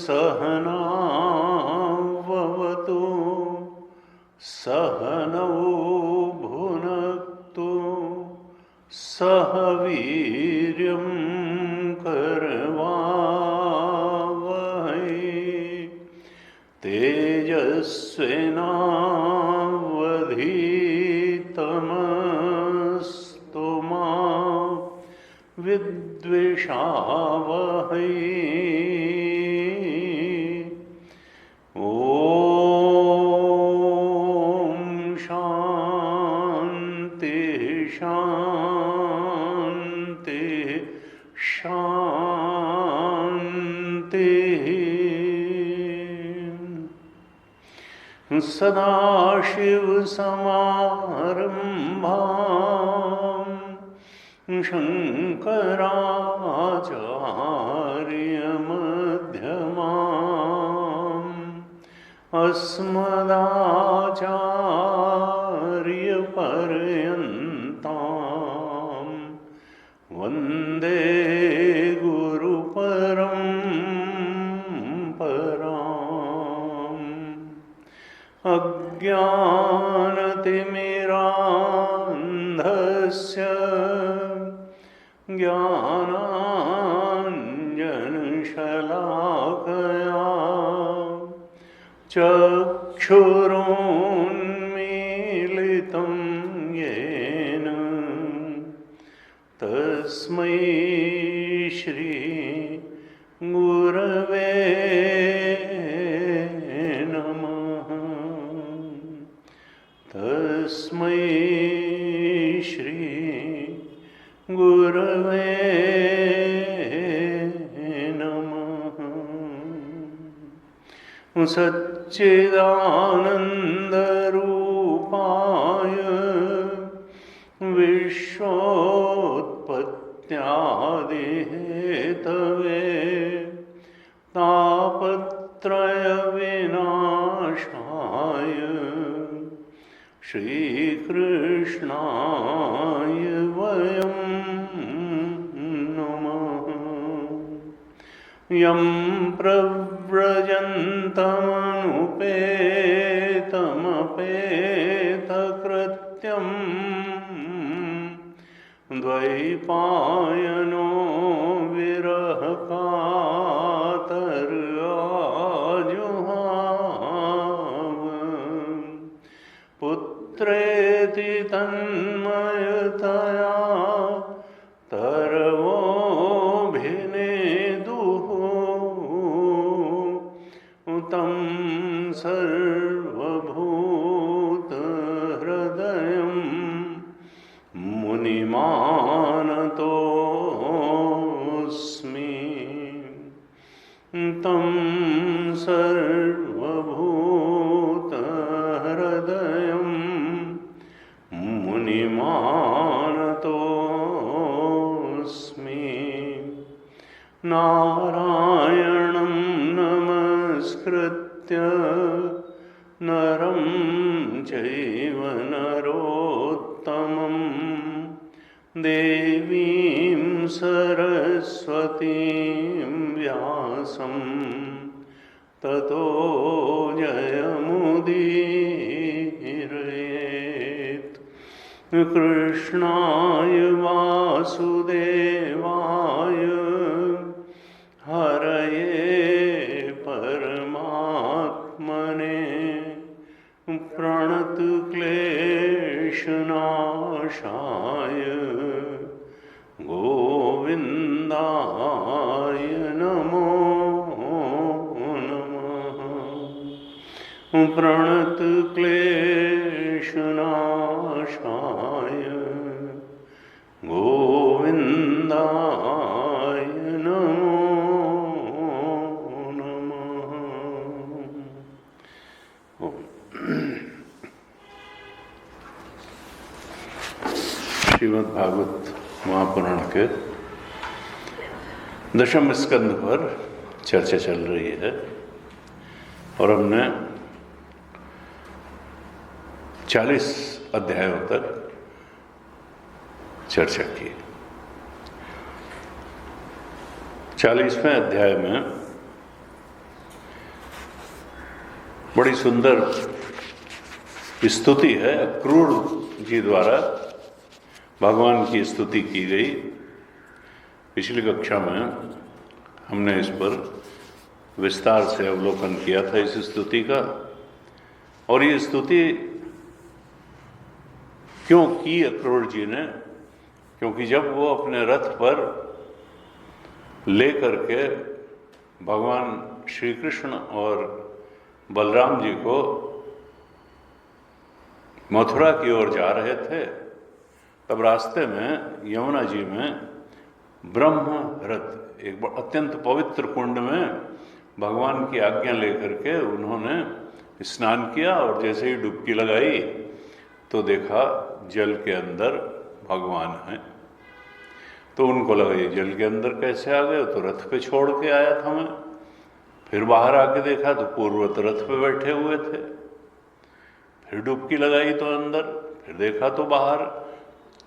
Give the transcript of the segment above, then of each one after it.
सहनावतु सहनौ भुनक्तु सह वीर्यं करवावहै तेजस्विनावधीतमस्तु मा विद्विषावहै। शांति शांति शांति। सदाशिवसमारम्भां शङ्कराचार्यमध्यमाम् अस्मदाचार्यपर्यन्तां वन्दे गुरुपरम्पराम्। अज्ञानतिमिरान्धस्य ज्ञानाञ्जनशलाकया चक्षुरुन्मीलितं येन तस्मै श्री गुरवे नमः। तस्मै श्री गुरवे नमः। सच्चिदानन्दरूपाय विश्वोत्पत्त्यादिहेतवे तापत्रयविनाशाय श्रीकृष्णाय वयं नमः। यं प्रव्रजन्तमनुपेतमपेतकृत्यं द्वैपायनो विरहकातराजुहाव पुत्रेति तन्मयतया तरवोऽभिनेदुः तं सर्वभूतहृदयं मुनिमानतोऽस्मि। तं सर्वभूतहृदयं मुनिमानतोऽस्मि। नारायणं नमस्कृत्य नरं चैव नरोत्तमं देवीं सरस्वतीं व्यासं ततो जयमुदीरयेत्। कृष्णाय वासुदेवाय हरये परमात्मने प्रणतक्लेशनाशाय प्रणत क्लेशनाशाय गोविंदाय नमो नमः। श्रीमद् भागवत महापुराण के दशम स्कंध पर चर्चा चल रही है और हमने 40 अध्यायों तक चर्चा की। 40वें अध्याय में बड़ी सुंदर स्तुति है, अक्रूर जी द्वारा भगवान की स्तुति की गई। पिछली कक्षा में हमने इस पर विस्तार से अवलोकन किया था इस स्तुति का। और ये स्तुति क्यों की अक्रूर जी ने? क्योंकि जब वो अपने रथ पर लेकर के भगवान श्री कृष्ण और बलराम जी को मथुरा की ओर जा रहे थे, तब रास्ते में यमुना जी में ब्रह्म रथ, एक अत्यंत पवित्र कुंड में भगवान की आज्ञा लेकर के उन्होंने स्नान किया और जैसे ही डुबकी लगाई तो देखा जल के अंदर भगवान हैं। तो उनको लगा ये जल के अंदर कैसे आ गए? तो रथ पे छोड़ के आया था मैं। फिर बाहर आके देखा तो पूर्वत रथ पे बैठे हुए थे। फिर डुबकी लगाई तो अंदर, फिर देखा तो बाहर।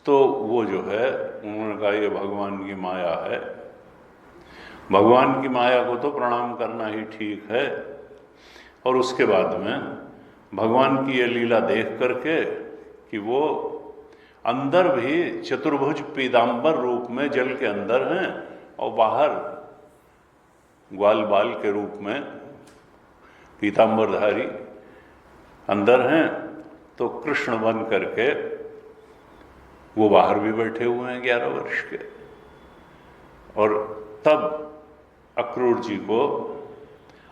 तो वो जो है, उन्होंने कहा ये भगवान की माया है। भगवान की माया को तो प्रणाम करना ही ठीक है। और उसके बाद में भगवान की ये लीला देख करके कि वो अंदर भी चतुर्भुज पीताम्बर रूप में जल के अंदर हैं और बाहर ग्वाल बाल के रूप में पीताम्बरधारी अंदर हैं, तो कृष्ण बन करके वो बाहर भी बैठे हुए हैं 11 वर्ष के। और तब अक्रूर जी को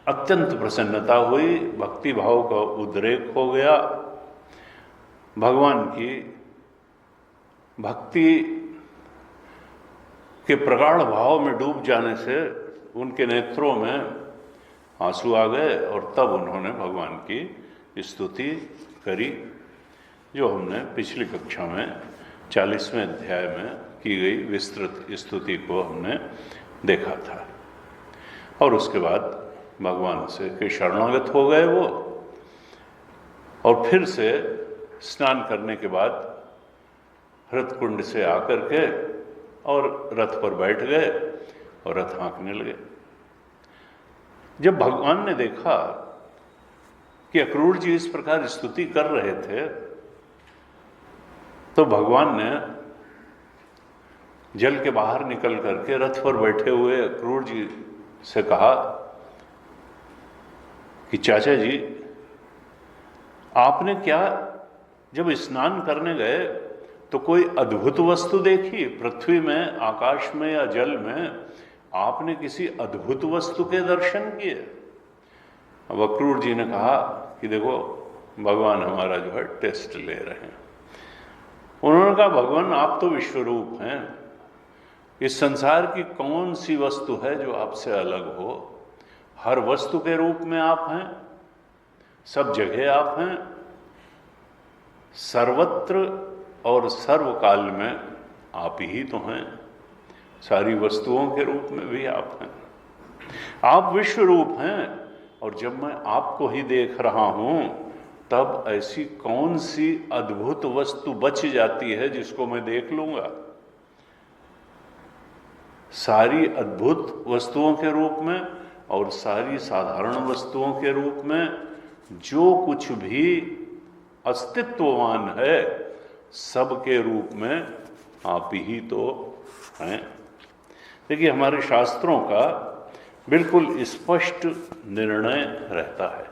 अत्यंत प्रसन्नता हुई, भक्ति भाव का उद्रेक हो गया। भगवान की भक्ति के प्रगाढ़ भाव में डूब जाने से उनके नेत्रों में आंसू आ गए और तब उन्होंने भगवान की स्तुति करी, जो हमने पिछली कक्षा में 40वें अध्याय में की गई विस्तृत स्तुति को हमने देखा था। और उसके बाद भगवान से के शरणागत हो गए वो, और फिर से स्नान करने के बाद रथ कुंड से आकर के और रथ पर बैठ गए और रथ हाँकने लगे। जब भगवान ने देखा कि अक्रूर जी इस प्रकार स्तुति कर रहे थे, तो भगवान ने जल के बाहर निकल करके रथ पर बैठे हुए अक्रूर जी से कहा कि चाचा जी, आपने क्या जब स्नान करने गए तो कोई अद्भुत वस्तु देखी? पृथ्वी में, आकाश में या जल में आपने किसी अद्भुत वस्तु के दर्शन किए? अब अक्रूर जी ने कहा कि देखो, भगवान हमारा जो है टेस्ट ले रहे हैं। उन्होंने कहा, भगवान आप तो विश्वरूप हैं, इस संसार की कौन सी वस्तु है जो आपसे अलग हो? हर वस्तु के रूप में आप हैं, सब जगह आप हैं, सर्वत्र और सर्वकाल में आप ही तो हैं, सारी वस्तुओं के रूप में भी आप हैं, आप विश्व रूप हैं। और जब मैं आपको ही देख रहा हूं, तब ऐसी कौन सी अद्भुत वस्तु बच जाती है जिसको मैं देख लूंगा? सारी अद्भुत वस्तुओं के रूप में और सारी साधारण वस्तुओं के रूप में जो कुछ भी अस्तित्ववान है, सबके रूप में आप ही तो हैं। देखिए, हमारे शास्त्रों का बिल्कुल स्पष्ट निर्णय रहता है,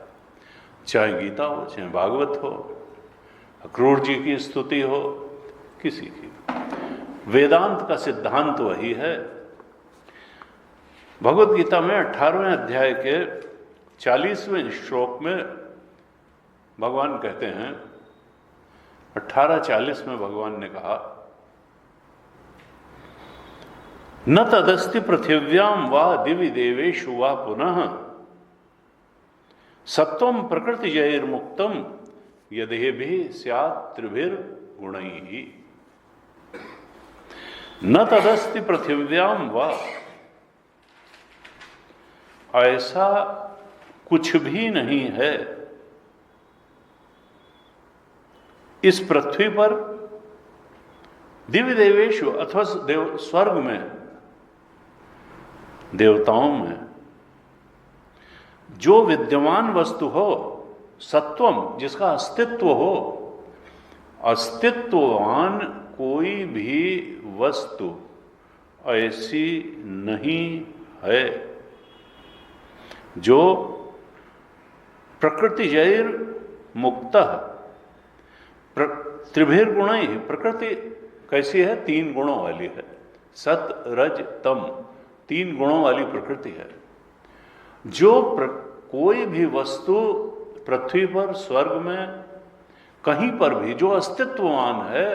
चाहे गीता हो, चाहे भागवत हो, अक्रूर जी की स्तुति हो, किसी की। वेदांत का सिद्धांत वही है। भगवत गीता में 18वें अध्याय के 40वें श्लोक में भगवान कहते हैं 1840 में भगवान ने कहा, न तदस्ति पृथिव्याम वा दिवि देवेषु वा पुनः सत्वम प्रकृति जैर्मुक्तम यदेभिः स्यात् त्रिभिर्गुणैः। न तदस्ति पृथिव्याम वा, ऐसा कुछ भी नहीं है इस पृथ्वी पर, दिव्य देवेशु अथवा स्वर्ग में, देवताओं में, जो विद्यमान वस्तु हो, सत्वम जिसका अस्तित्व हो, अस्तित्ववान कोई भी वस्तु ऐसी नहीं है जो प्रकृति जैर मुक्तः, त्रिभिर्गुण ही। प्रकृति कैसी है? 3 गुणों वाली है, सत रज तम, 3 गुणों वाली प्रकृति है। जो कोई भी वस्तु पृथ्वी पर, स्वर्ग में, कहीं पर भी जो अस्तित्ववान है,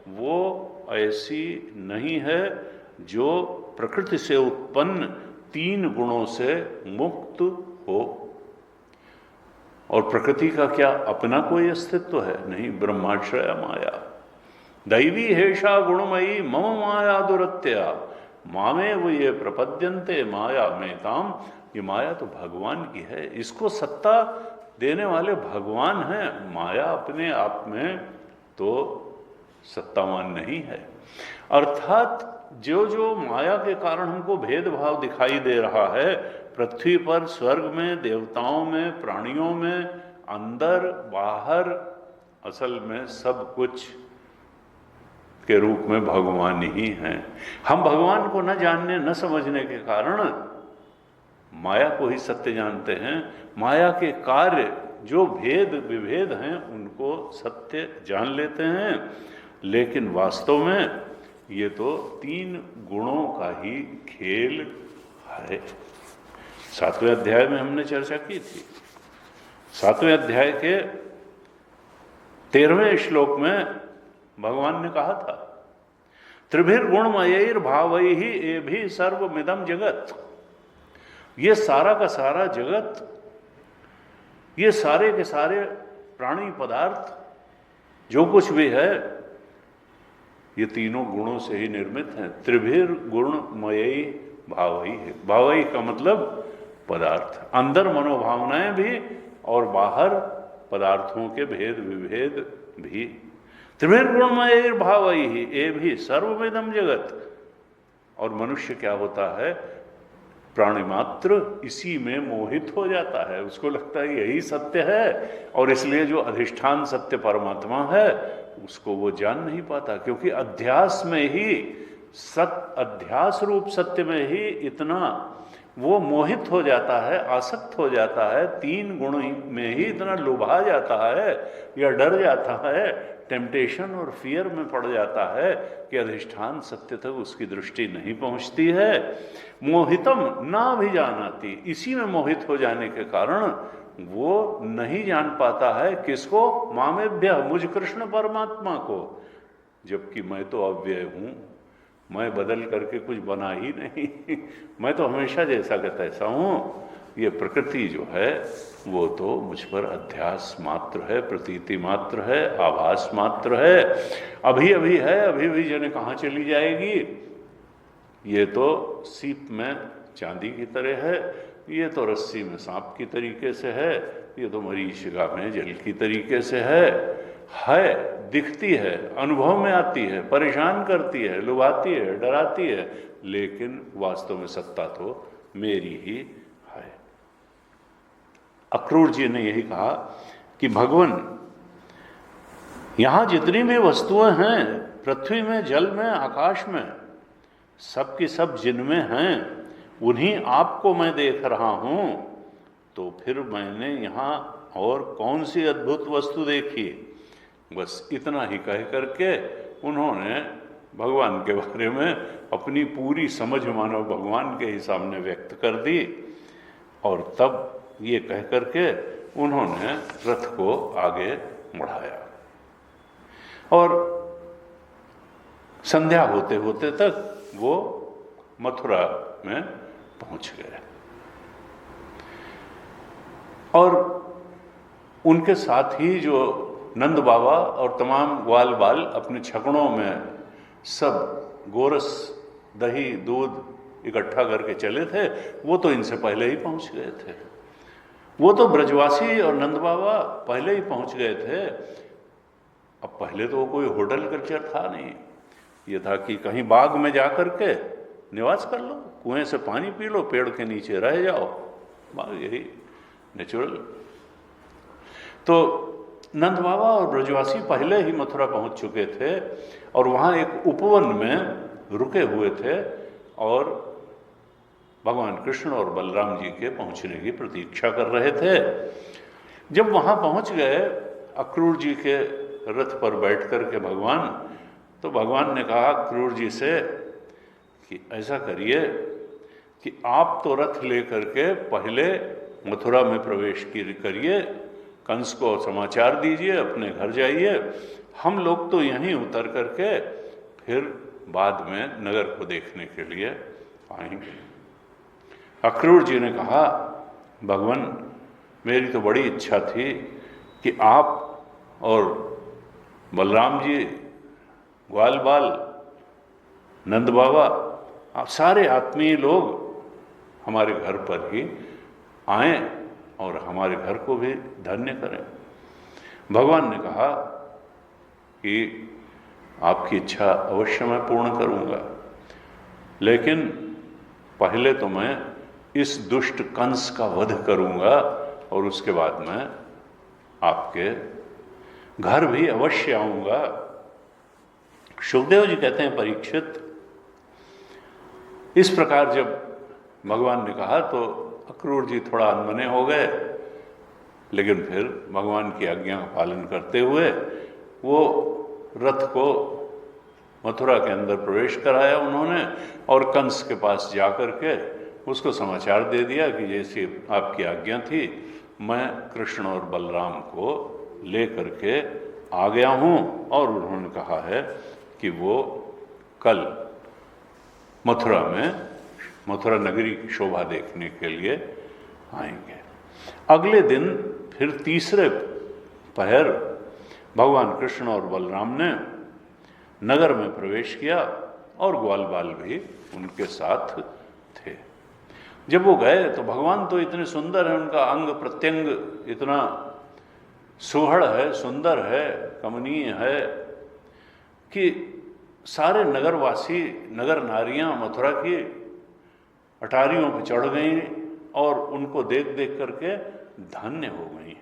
वो ऐसी नहीं है जो प्रकृति से उत्पन्न 3 गुणों से मुक्त हो। और प्रकृति का क्या अपना कोई अस्तित्व है? नहीं। ब्रह्माश्रया माया दैवी हेषा गुणमयी मम माया दुरत्या मामे वो ये प्रपद्यन्ते माया मेताम। ये माया तो भगवान की है, इसको सत्ता देने वाले भगवान हैं। माया अपने आप में तो सत्तावान नहीं है। अर्थात जो जो माया के कारण हमको भेदभाव दिखाई दे रहा है, पृथ्वी पर, स्वर्ग में, देवताओं में, प्राणियों में, अंदर बाहर, असल में सब कुछ के रूप में भगवान ही हैं। हम भगवान को न जानने, न समझने के कारण माया को ही सत्य जानते हैं। माया के कार्य जो भेद विभेद हैं उनको सत्य जान लेते हैं, लेकिन वास्तव में ये तो 3 गुणों का ही खेल है। 7वें अध्याय में हमने चर्चा की थी। 7वें अध्याय के 13वें श्लोक में भगवान ने कहा था, त्रिभिर्गुणमयैर भावैहि एभिः सर्वमिदं जगत। ये सारा का सारा जगत, ये सारे के सारे प्राणी पदार्थ, जो कुछ भी है, ये तीनों गुणों से ही निर्मित हैं। त्रिभिर्गुणमयी भावई है। भावई का मतलब पदार्थ, अंदर मनोभावनाएं भी और बाहर पदार्थों के भेद विभेद भी। त्रिभिर्गुणमय भावई ही ये भी सर्वमिदं जगत। और मनुष्य क्या होता है? प्राणी मात्र इसी में मोहित हो जाता है, उसको लगता है यही सत्य है, और इसलिए जो अधिष्ठान सत्य परमात्मा है उसको वो जान नहीं पाता, क्योंकि अध्यास में ही अध्यास रूप सत्य में ही इतना वो मोहित हो जाता है, आसक्त हो जाता है, 3 गुण में ही इतना लुभा जाता है या डर जाता है, टेम्पटेशन और फियर में पड़ जाता है कि अधिष्ठान सत्य तक उसकी दृष्टि नहीं पहुंचती है। मोहितम ना भी जानाती, इसी में मोहित हो जाने के कारण वो नहीं जान पाता है किसको? मामेभ्य, मुझ कृष्ण परमात्मा को, जबकि मैं तो अव्यय हूं, मैं बदल करके कुछ बना ही नहीं मैं तो हमेशा जैसा का तैसा हूं। ये प्रकृति जो है वो तो मुझ पर अध्यास मात्र है, प्रतीति मात्र है, आभास मात्र है, अभी अभी है, अभी अभी जाने कहाँ चली जाएगी। ये तो सीप में चांदी की तरह है, ये तो रस्सी में सांप की तरीके से है, ये तो मरीचिका में जल की तरीके से है, दिखती है, अनुभव में आती है, परेशान करती है, लुभाती है, डराती है, लेकिन वास्तव में सत्ता तो मेरी ही है। अक्रूर जी ने यही कहा कि भगवान, यहां जितनी भी वस्तुएं हैं, पृथ्वी में, जल में, आकाश में, सब की सब जिनमें हैं, उन्हीं आपको मैं देख रहा हूं, तो फिर मैंने यहां और कौन सी अद्भुत वस्तु देखी? बस इतना ही कह करके उन्होंने भगवान के बारे में अपनी पूरी समझ मानव भगवान के ही सामने व्यक्त कर दी। और तब ये कह करके उन्होंने रथ को आगे बढ़ाया और संध्या होते होते तक वो मथुरा में पहुंच गए। और उनके साथ ही जो नंद बाबा और तमाम ग्वाल बाल अपने छकड़ों में सब गोरस, दही, दूध इकट्ठा करके चले थे, वो तो इनसे पहले ही पहुंच गए थे। वो तो ब्रजवासी और नंद बाबा पहले ही पहुंच गए थे। अब पहले तो कोई होटल कल्चर था नहीं, ये था कि कहीं बाग में जा कर के निवास कर लो, कुएं से पानी पी लो, पेड़ के नीचे रह जाओ, बाग यही नेचुरल। तो नंद बाबा और ब्रजवासी पहले ही मथुरा पहुंच चुके थे और वहाँ एक उपवन में रुके हुए थे और भगवान कृष्ण और बलराम जी के पहुंचने की प्रतीक्षा कर रहे थे। जब वहाँ पहुंच गए अक्रूर जी के रथ पर बैठ कर के भगवान, तो भगवान ने कहा अक्रूर जी से कि ऐसा करिए कि आप तो रथ लेकर के पहले मथुरा में प्रवेश करिए, कंस को समाचार दीजिए, अपने घर जाइए, हम लोग तो यहीं उतर करके फिर बाद में नगर को देखने के लिए आएंगे। अक्रूर जी ने कहा भगवान, मेरी तो बड़ी इच्छा थी कि आप और बलराम जी, ग्वाल बाल, नंद बाबा, आप सारे आत्मीय लोग हमारे घर पर ही आएं और हमारे घर को भी धन्य करें। भगवान ने कहा कि आपकी इच्छा अवश्य मैं पूर्ण करूंगा, लेकिन पहले तो मैं इस दुष्ट कंस का वध करूंगा और उसके बाद मैं आपके घर भी अवश्य आऊंगा। सुखदेव जी कहते हैं परीक्षित, इस प्रकार जब भगवान ने कहा तो अक्रूर जी थोड़ा अनमने हो गए, लेकिन फिर भगवान की आज्ञा का पालन करते हुए वो रथ को मथुरा के अंदर प्रवेश कराया उन्होंने और कंस के पास जा कर के उसको समाचार दे दिया कि जैसी आपकी आज्ञा थी, मैं कृष्ण और बलराम को ले करके आ गया हूँ और उन्होंने कहा है कि वो कल मथुरा नगरी की शोभा देखने के लिए आएंगे। अगले दिन फिर तीसरे पहर भगवान कृष्ण और बलराम ने नगर में प्रवेश किया और ग्वाल बाल भी उनके साथ थे। जब वो गए तो भगवान तो इतने सुंदर है, उनका अंग प्रत्यंग इतना सुहड़ है, सुंदर है, कमनीय है कि सारे नगरवासी, नगर नारियां मथुरा की अटारियों पर चढ़ गई और उनको देख देख करके धन्य हो गई।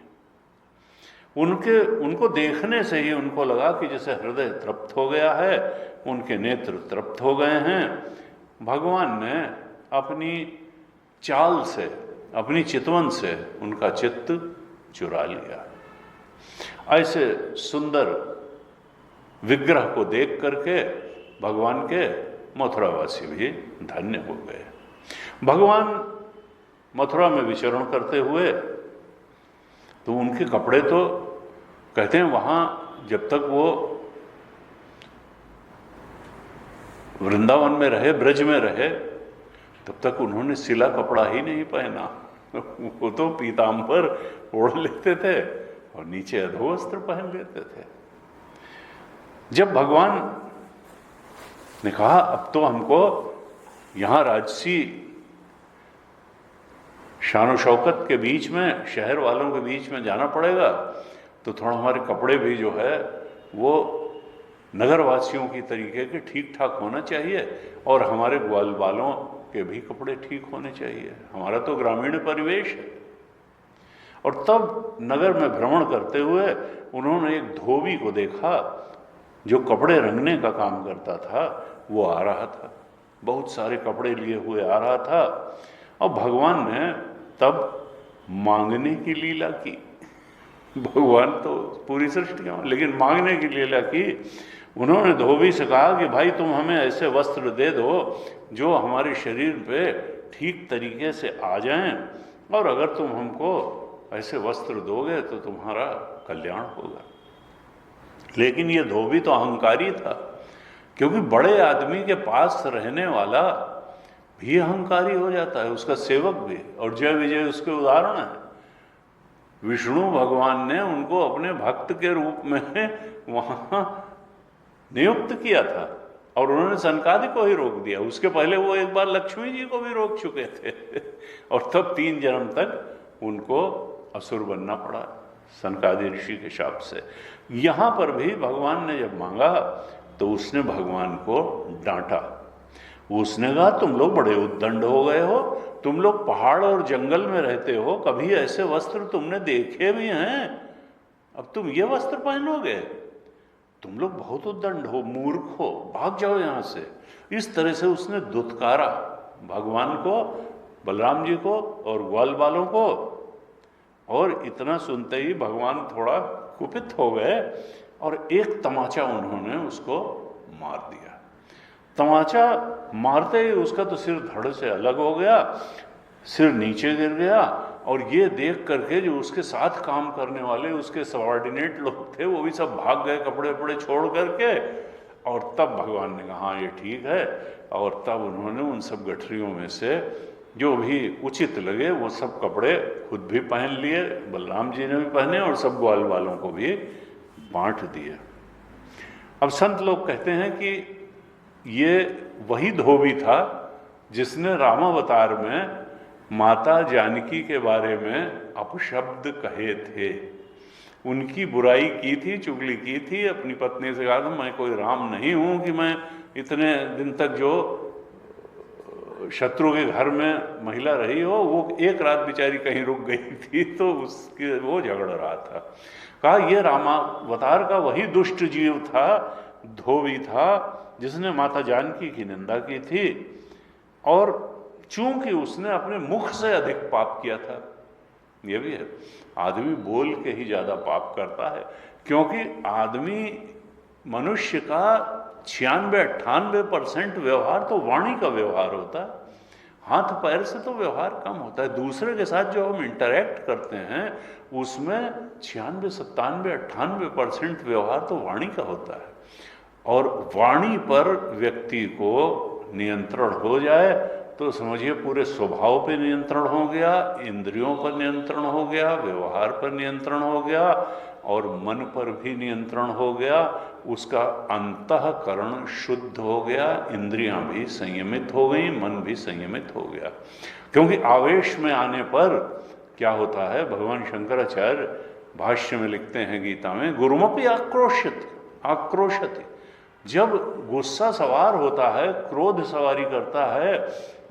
उनको देखने से ही उनको लगा कि जैसे हृदय तृप्त हो गया है, उनके नेत्र तृप्त हो गए हैं। भगवान ने अपनी चाल से, अपनी चितवन से उनका चित्त चुरा लिया। ऐसे सुंदर विग्रह को देख करके भगवान के मथुरावासी भी धन्य हो गए। भगवान मथुरा में विचरण करते हुए तो उनके कपड़े तो कहते हैं वहाँ जब तक वो वृंदावन में रहे, ब्रज में रहे, तब तक उन्होंने सिला कपड़ा ही नहीं पहना। वो तो पीताम्बर ओढ़ लेते थे और नीचे अधोवस्त्र पहन लेते थे। जब भगवान ने कहा अब तो हमको यहाँ राजसी शान शौकत के बीच में, शहर वालों के बीच में जाना पड़ेगा, तो थोड़ा हमारे कपड़े भी जो है वो नगरवासियों की तरीके के ठीक ठाक होना चाहिए और हमारे ग्वाल बालों के भी कपड़े ठीक होने चाहिए। हमारा तो ग्रामीण परिवेश है। और तब नगर में भ्रमण करते हुए उन्होंने एक धोबी को देखा जो कपड़े रंगने का काम करता था। वो आ रहा था, बहुत सारे कपड़े लिए हुए आ रहा था और भगवान ने तब मांगने की लीला की। भगवान तो पूरी सृष्टि है, लेकिन मांगने की लीला की। उन्होंने धोबी से कहा कि भाई तुम हमें ऐसे वस्त्र दे दो जो हमारे शरीर पे ठीक तरीके से आ जाएं, और अगर तुम हमको ऐसे वस्त्र दोगे तो तुम्हारा कल्याण होगा। लेकिन ये धोबी तो अहंकारी था, क्योंकि बड़े आदमी के पास रहने वाला भी अहंकारी हो जाता है, उसका सेवक भी। और जय विजय उसके उदाहरण है। विष्णु भगवान ने उनको अपने भक्त के रूप में वहां नियुक्त किया था और उन्होंने सनकादि को ही रोक दिया। उसके पहले वो एक बार लक्ष्मी जी को भी रोक चुके थे और तब 3 जन्म तक उनको असुर बनना पड़ा सनकादि ऋषि के शाप से। यहां पर भी भगवान ने जब मांगा तो उसने भगवान को डांटा। उसने कहा तुम लोग बड़े उद्दंड हो गए हो, तुम लोग पहाड़ और जंगल में रहते हो, कभी ऐसे वस्त्र तुमने देखे भी हैं, अब तुम ये वस्त्र पहनोगे? तुम लोग बहुत उद्दंड हो, मूर्ख हो, भाग जाओ यहां से। इस तरह से उसने दुत्कारा भगवान को, बलराम जी को और ग्वाल बालों को। और इतना सुनते ही भगवान थोड़ा कुपित हो गए और एक तमाचा उन्होंने उसको मार दिया। तमाचा मारते ही उसका तो सिर धड़ से अलग हो गया, सिर नीचे गिर गया। और ये देख करके जो उसके साथ काम करने वाले उसके सबॉर्डिनेट लोग थे वो भी सब भाग गए कपड़े वपड़े छोड़ करके। और तब भगवान ने कहा हाँ ये ठीक है। और तब उन्होंने उन सब गठरियों में से जो भी उचित लगे वो सब कपड़े खुद भी पहन लिए, बलराम जी ने भी पहने और सब ग्वाल वालों को भी बांट दिए। अब संत लोग कहते हैं कि ये वही धोबी था जिसने रामावतार में माता जानकी के बारे में अपशब्द कहे थे, उनकी बुराई की थी, चुगली की थी, अपनी पत्नी से कहा था मैं कोई राम नहीं हूं कि मैं इतने दिन तक जो शत्रु के घर में महिला रही हो, वो एक रात बेचारी कहीं रुक गई थी तो उसके वो झगड़ रहा था। कहा ये रामावतार का वही दुष्ट जीव था, धोबी था, जिसने माता जानकी की निंदा की थी। और चूंकि उसने अपने मुख से अधिक पाप किया था, ये भी है, आदमी बोल के ही ज्यादा पाप करता है, क्योंकि आदमी मनुष्य का 96-98% व्यवहार तो वाणी का व्यवहार होता है, हाथ पैर से तो व्यवहार कम होता है। दूसरे के साथ जो हम इंटरैक्ट करते हैं उसमें 96, 97, 98% व्यवहार तो वाणी का होता है। और वाणी पर व्यक्ति को नियंत्रण हो जाए तो समझिए पूरे स्वभाव पे नियंत्रण हो गया, इंद्रियों पर नियंत्रण हो गया, व्यवहार पर नियंत्रण हो गया और मन पर भी नियंत्रण हो गया। उसका अंतःकरण शुद्ध हो गया, इंद्रियां भी संयमित हो गई, मन भी संयमित हो गया। क्योंकि आवेश में आने पर क्या होता है, भगवान शंकराचार्य भाष्य में लिखते हैं गीता में, गुरुमपि आक्रोशति। जब गुस्सा सवार होता है, क्रोध सवारी करता है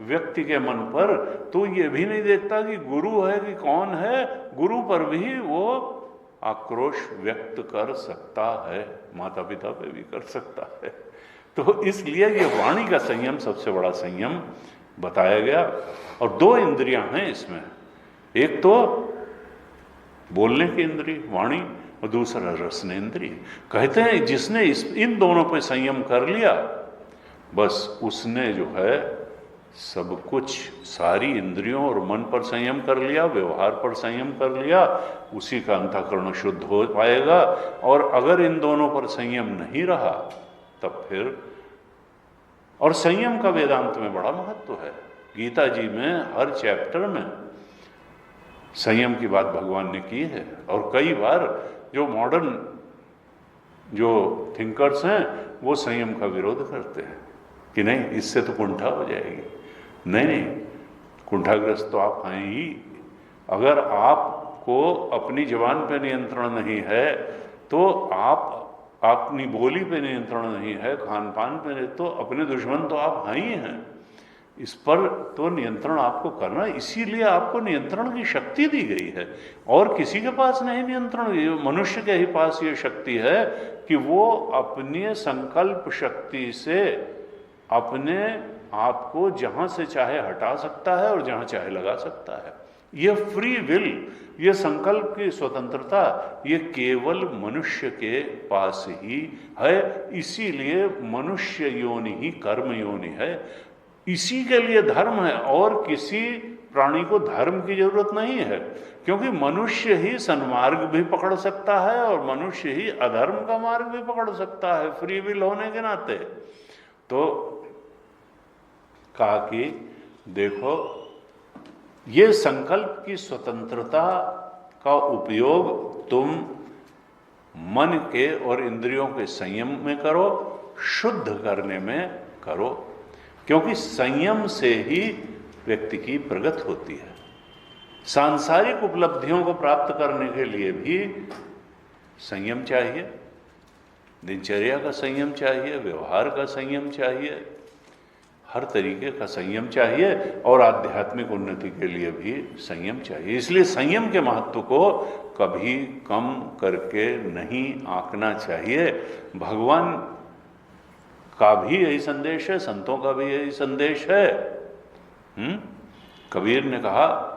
व्यक्ति के मन पर, तो ये भी नहीं देखता कि गुरु है कि कौन है, गुरु पर भी वो आक्रोश व्यक्त कर सकता है, माता पिता पे भी कर सकता है। तो इसलिए ये वाणी का संयम सबसे बड़ा संयम बताया गया। और 2 इंद्रियां हैं इसमें, एक तो बोलने की इंद्री वाणी और दूसरा रसनेन्द्रिय। कहते हैं जिसने इन दोनों पे संयम कर लिया, बस उसने जो है सब कुछ, सारी इंद्रियों और मन पर संयम कर लिया, व्यवहार पर संयम कर लिया, उसी का अंतःकरण शुद्ध हो पाएगा। और अगर इन दोनों पर संयम नहीं रहा तब फिर, और संयम का वेदांत में बड़ा महत्व है। गीता जी में हर चैप्टर में संयम की बात भगवान ने की है। और कई बार जो मॉडर्न जो थिंकर्स हैं वो संयम का विरोध करते हैं कि नहीं इससे तो कुंठा हो जाएगी। नहीं, कुंठाग्रस्त तो आप हैं ही। अगर आपको अपनी जबान पे नियंत्रण नहीं है तो आप अपनी बोली पे नियंत्रण नहीं है, खान पान पे नहीं, तो अपने दुश्मन तो आप हैं ही हैं। इस पर तो नियंत्रण आपको करना, इसीलिए आपको नियंत्रण की शक्ति दी गई है। और किसी के पास नहीं नियंत्रण, मनुष्य के ही पास ये शक्ति है कि वो अपने संकल्प शक्ति से अपने आप को जहां से चाहे हटा सकता है और जहां चाहे लगा सकता है। ये फ्री विल, ये संकल्प की स्वतंत्रता, ये केवल मनुष्य के पास ही है। इसीलिए मनुष्य योनि ही कर्म योनि है। इसी के लिए धर्म है, और किसी प्राणी को धर्म की जरूरत नहीं है, क्योंकि मनुष्य ही सन्मार्ग भी पकड़ सकता है और मनुष्य ही अधर्म का मार्ग भी पकड़ सकता है, फ्री विल होने के नाते। तो कहा कि देखो, ये संकल्प की स्वतंत्रता का उपयोग तुम मन के और इंद्रियों के संयम में करो, शुद्ध करने में करो, क्योंकि संयम से ही व्यक्ति की प्रगति होती है। सांसारिक उपलब्धियों को प्राप्त करने के लिए भी संयम चाहिए, दिनचर्या का संयम चाहिए, व्यवहार का संयम चाहिए, हर तरीके का संयम चाहिए, और आध्यात्मिक उन्नति के लिए भी संयम चाहिए। इसलिए संयम के महत्व को कभी कम करके नहीं आंकना चाहिए। भगवान का भी यही संदेश है, संतों का भी यही संदेश है। कबीर ने कहा,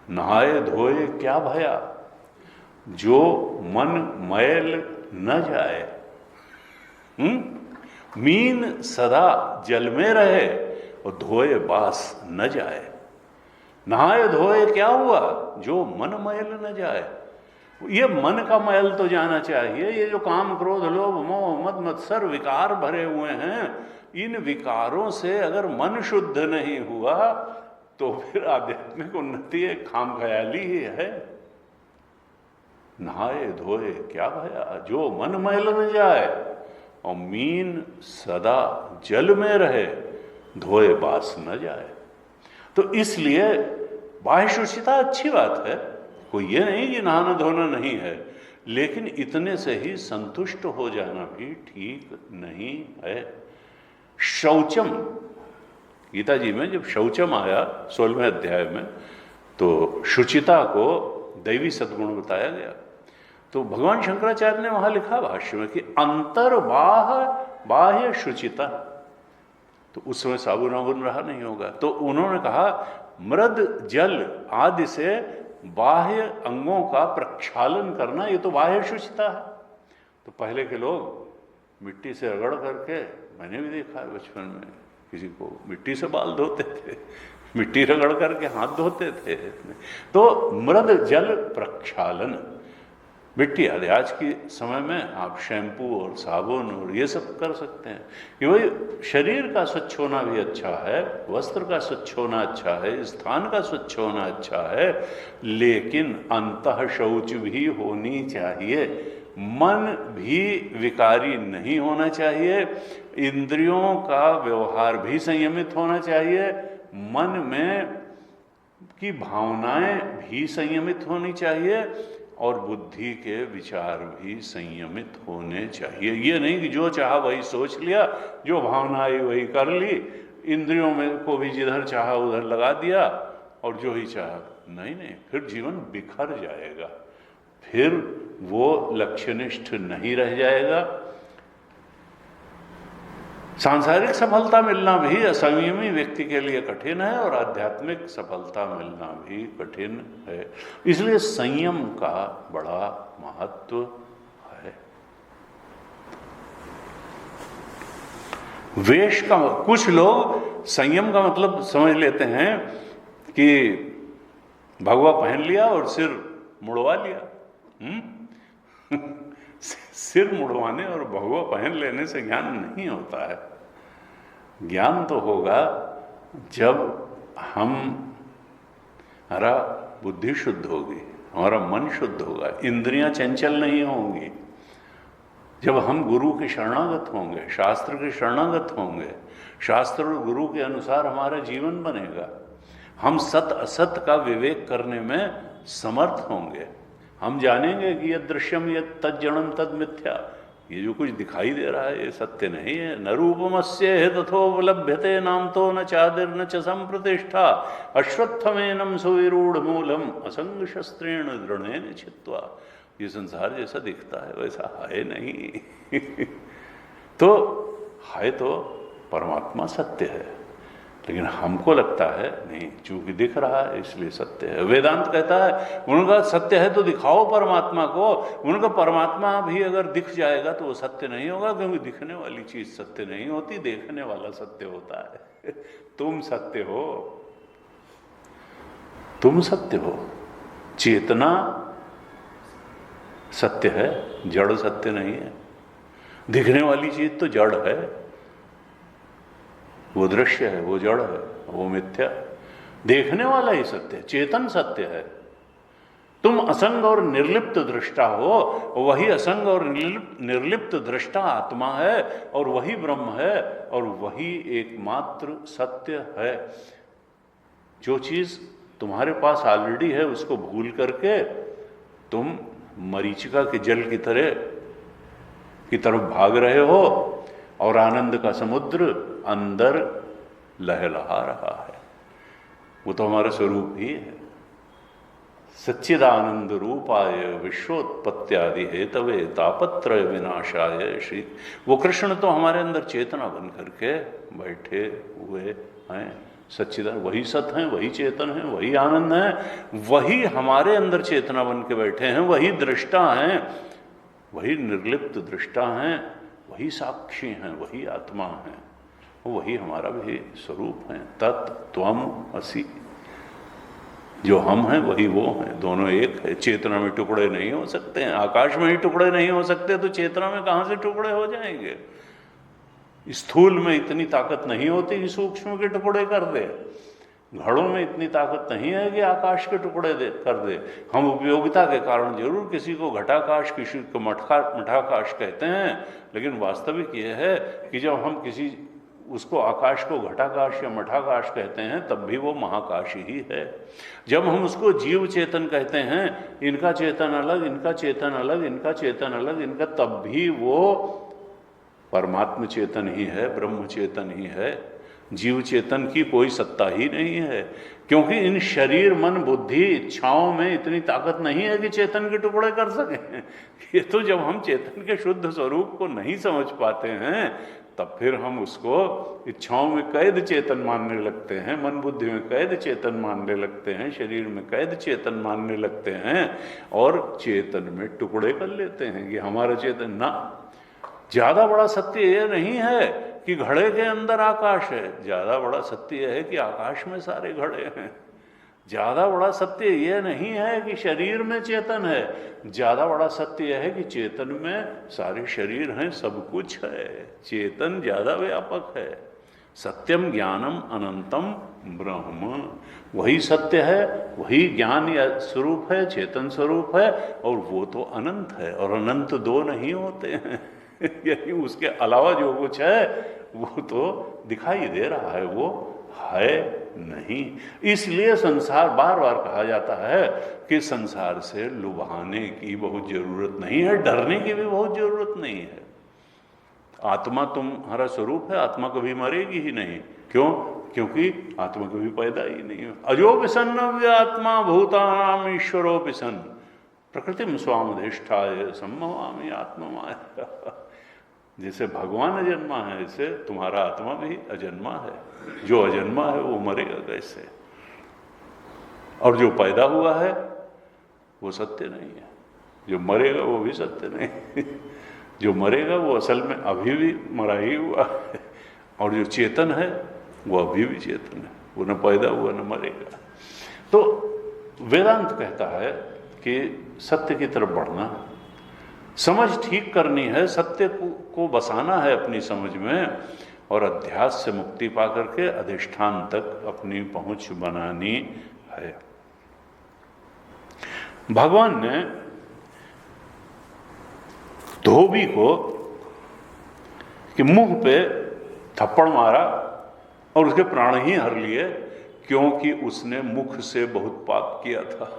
नहाए धोए क्या भया, जो मन मैल न जाए। मीन सदा जल में रहे और धोए बास न जाए। नहाए धोए क्या हुआ, जो मन मैल न जाए। ये मन का मैल तो जाना चाहिए। ये जो काम क्रोध लोभ मोह मद मत्सर विकार भरे हुए हैं, इन विकारों से अगर मन शुद्ध नहीं हुआ तो फिर आध्यात्मिक उन्नति एक खाम ख्याली ही है। नहाए धोए क्या भया, जो मन मैल न जाए, और मीन सदा जल में रहे, धोए बास न जाए। तो इसलिए बाह्य शुचिता अच्छी बात है, कोई ये नहीं कि नहाना धोना नहीं है, लेकिन इतने से ही संतुष्ट हो जाना भी ठीक नहीं है। शौचम, गीता जी में जब शौचम आया 16वें अध्याय में, तो शुचिता को दैवी सद्गुण बताया गया। तो भगवान शंकराचार्य ने वहां लिखा भाष्य में कि अंतर्बाह बाह्य शुचिता, तो उस समय साबुन वाबुन रहा नहीं होगा, तो उन्होंने कहा मृद जल आदि से बाह्य अंगों का प्रक्षालन करना, ये तो बाह्य शुचिता है। तो पहले के लोग मिट्टी से रगड़ करके, मैंने भी देखा है बचपन में, किसी को मिट्टी से बाल धोते थे, मिट्टी रगड़ करके हाथ धोते थे। तो मृद जल प्रक्षालन, मिट्टी आदि, आज के समय में आप शैम्पू और साबुन और ये सब कर सकते हैं कि भाई शरीर का स्वच्छ होना भी अच्छा है, वस्त्र का स्वच्छ होना अच्छा है, स्थान का स्वच्छ होना अच्छा है, लेकिन अंतः शौच भी होनी चाहिए। मन भी विकारी नहीं होना चाहिए, इंद्रियों का व्यवहार भी संयमित होना चाहिए, मन में की भावनाएं भी संयमित होनी चाहिए, और बुद्धि के विचार भी संयमित होने चाहिए। ये नहीं कि जो चाहा वही सोच लिया, जो भावना आई वही कर ली, इंद्रियों में को भी जिधर चाहा उधर लगा दिया, और जो ही चाहा, नहीं नहीं, फिर जीवन बिखर जाएगा, फिर वो लक्ष्यनिष्ठ नहीं रह जाएगा। सांसारिक सफलता मिलना भी असंयमी व्यक्ति के लिए कठिन है, और आध्यात्मिक सफलता मिलना भी कठिन है। इसलिए संयम का बड़ा महत्व है। वेश का, कुछ लोग संयम का मतलब समझ लेते हैं कि भगवा पहन लिया और सिर मुड़वा लिया। सिर मुड़वाने और भगवा पहन लेने से ज्ञान नहीं होता है। ज्ञान तो होगा जब हमारा बुद्धि शुद्ध होगी, हमारा मन शुद्ध होगा, इंद्रियां चंचल नहीं होंगी, जब हम गुरु के शरणागत होंगे, शास्त्र के शरणागत होंगे, शास्त्र और गुरु के अनुसार हमारा जीवन बनेगा, हम सत असत का विवेक करने में समर्थ होंगे, हम जानेंगे कि यह दृश्यम यह तज्जणम तद मिथ्या, ये जो कुछ दिखाई दे रहा है ये सत्य नहीं है। न रूपमस्य तथोपलभ्यते नाम तो न चादिर न च संप्रतिष्ठा, अश्वत्थमेनम सुविरूढ़ मूलम असंग शस्त्रेण दृढ़ेन छित्त्वा। ये संसार जैसा दिखता है वैसा है नहीं। तो है तो परमात्मा सत्य है, लेकिन हमको लगता है नहीं, चूंकि दिख रहा है इसलिए सत्य है। वेदांत कहता है उनका सत्य है तो दिखाओ परमात्मा को। उनका परमात्मा भी अगर दिख जाएगा तो वो सत्य नहीं होगा, क्योंकि दिखने वाली चीज सत्य नहीं होती, देखने वाला सत्य होता है। तुम सत्य हो, तुम सत्य हो। चेतना सत्य है, जड़ सत्य नहीं है। दिखने वाली चीज तो जड़ है, वो दृश्य है, वो जड़ है, वो मिथ्या। देखने वाला ही सत्य है, चेतन सत्य है। तुम असंग और निर्लिप्त दृष्टा हो, वही असंग और निर्लिप्त दृष्टा आत्मा है, और वही ब्रह्म है, और वही एकमात्र सत्य है। जो चीज तुम्हारे पास ऑलरेडी है उसको भूल करके तुम मरीचिका के जल की तरफ भाग रहे हो, और आनंद का समुद्र अंदर लहलहा रहा है। वो तो हमारा स्वरूप ही है। सच्चिदानंद रूपाय विश्वोत्पत्त्यादि हेतवे तापत्रय विनाशाय श्री। वो कृष्ण तो हमारे अंदर चेतना बन करके बैठे हुए हैं। सच्चिदान वही सत हैं, वही चेतन हैं, वही आनंद हैं, वही हमारे अंदर चेतना बन के बैठे हैं, वही दृष्टा हैं, वही निर्लिप्त दृष्टा हैं, वही साक्षी हैं, वही आत्मा हैं, वही हमारा भी स्वरूप है। तत्त्वम असि, जो हम हैं वही वो हैं, दोनों एक है। चेतना में टुकड़े नहीं हो सकते हैं, आकाश में ही टुकड़े नहीं हो सकते, तो चेतना में कहां से टुकड़े हो जाएंगे? स्थूल में इतनी ताकत नहीं होती कि सूक्ष्म के टुकड़े कर दे, घड़ों में इतनी ताकत नहीं है कि आकाश के टुकड़े कर दे। हम उपयोगिता के कारण जरूर किसी को घटाकाश, किसी को मठाकाश कहते हैं, लेकिन वास्तविक यह है कि जब हम किसी उसको आकाश को घटाकाश या मठाकाश कहते हैं तब भी वो महाकाश ही है। जब हम उसको जीव चेतन कहते हैं, इनका चेतन अलग, इनका चेतन अलग, इनका चेतन अलग, इनका, तब भी वो परमात्म चेतन ही है, ब्रह्म चेतन ही है। जीव चेतन की कोई सत्ता ही नहीं है, क्योंकि इन शरीर मन बुद्धि इच्छाओं में इतनी ताकत नहीं है कि चेतन के टुकड़े कर सकें। ये तो जब हम चेतन के शुद्ध स्वरूप को नहीं समझ पाते हैं तब फिर हम उसको इच्छाओं में कैद चेतन मानने लगते हैं, मन बुद्धि में कैद चेतन मानने लगते हैं, शरीर में कैद चेतन मानने लगते हैं, और चेतन में टुकड़े कर लेते हैं कि हमारा चेतन ना। ज्यादा बड़ा सत्य यह नहीं है कि घड़े के अंदर आकाश है, ज्यादा बड़ा सत्य यह है कि आकाश में सारे घड़े हैं। ज्यादा बड़ा सत्य यह नहीं है कि शरीर में चेतन है, ज्यादा बड़ा सत्य यह है कि चेतन में सारे शरीर हैं, सब कुछ है। चेतन ज्यादा व्यापक है। सत्यम ज्ञानम अनंतम ब्रह्म, वही सत्य है, वही ज्ञान या स्वरूप है, चेतन स्वरूप है, और वो तो अनंत है। और अनंत दो नहीं होते हैं यानी उसके अलावा जो कुछ है वो तो दिखाई दे रहा है, वो है नहीं। इसलिए संसार, बार बार कहा जाता है कि संसार से लुभाने की बहुत जरूरत नहीं है, डरने की भी बहुत जरूरत नहीं है। आत्मा तुम्हारा स्वरूप है, आत्मा कभी मरेगी ही नहीं। क्यों? क्योंकि आत्मा कभी पैदा ही नहीं है। अजो विसन्न आत्मा भूतानाम ईश्वरो विसन्न प्रकृतिम स्वामधिष्ठाय सम्भवामि आत्ममाया। जैसे भगवान अजन्मा है, ऐसे तुम्हारा आत्मा भी अजन्मा है। जो अजन्मा है वो मरेगा कैसे? और जो पैदा हुआ है वो सत्य नहीं है, जो मरेगा वो भी सत्य नहीं। जो मरेगा वो असल में अभी भी मरा ही हुआ है, और जो चेतन है वो अभी भी चेतन है, वो न पैदा हुआ न मरेगा। तो वेदांत कहता है कि सत्य की तरफ बढ़ना, समझ ठीक करनी है, सत्य को बसाना है अपनी समझ में, और अध्यास से मुक्ति पा करके अधिष्ठान तक अपनी पहुंच बनानी है। भगवान ने धोबी को कि मुंह पे थप्पड़ मारा और उसके प्राण ही हर लिए, क्योंकि उसने मुख से बहुत पाप किया था।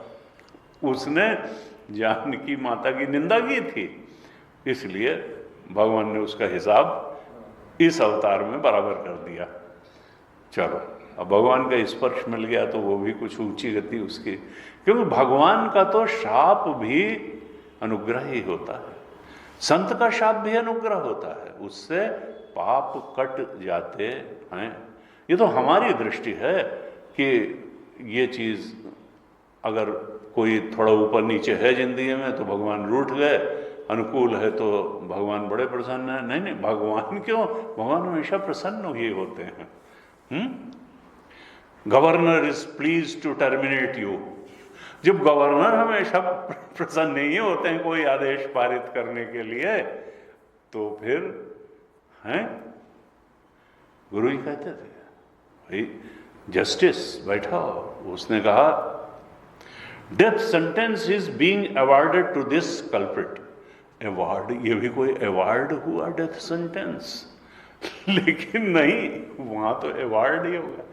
उसने जानकी माता की निंदा की थी, इसलिए भगवान ने उसका हिसाब इस अवतार में बराबर कर दिया। चलो, अब भगवान का स्पर्श मिल गया तो वो भी कुछ ऊंची गति उसकी, क्योंकि भगवान का तो शाप भी अनुग्रह ही होता है, संत का शाप भी अनुग्रह होता है, उससे पाप कट जाते हैं। ये तो हमारी दृष्टि है कि ये चीज़ अगर कोई थोड़ा ऊपर नीचे है जिंदगी में तो भगवान रूठ गए, अनुकूल है तो भगवान बड़े प्रसन्न है। नहीं नहीं, भगवान क्यों, भगवान हमेशा प्रसन्न ही होते हैं। Governor is please to terminate you. जब गवर्नर हमेशा प्रसन्न नहीं होते हैं कोई आदेश पारित करने के लिए, तो फिर हैं, गुरु जी कहते थे भाई जस्टिस बैठाओ। उसने कहा death sentence is being awarded to this culprit. Award, ये भी कोई अवार्ड हुआ डेथ सेंटेंस? लेकिन नहीं, वहां तो अवार्ड ही होगा।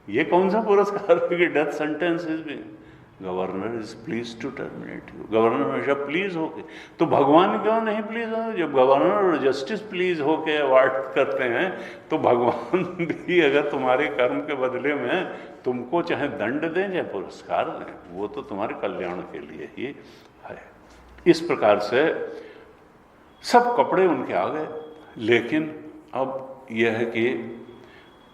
ये कौन सा पुरस्कार है कि death sentence is being, governor is please to terminate you. Governor हमेशा प्लीज होके, तो भगवान क्यों नहीं प्लीज हो? जब गवर्नर और जस्टिस प्लीज होके अवार्ड करते हैं तो भगवान भी अगर तुम्हारे कर्म के बदले में तुमको चाहे दंड दें चाहे पुरस्कार दें, वो तो तुम्हारे कल्याण के लिए ही है। इस प्रकार से सब कपड़े उनके आ गए, लेकिन अब यह है कि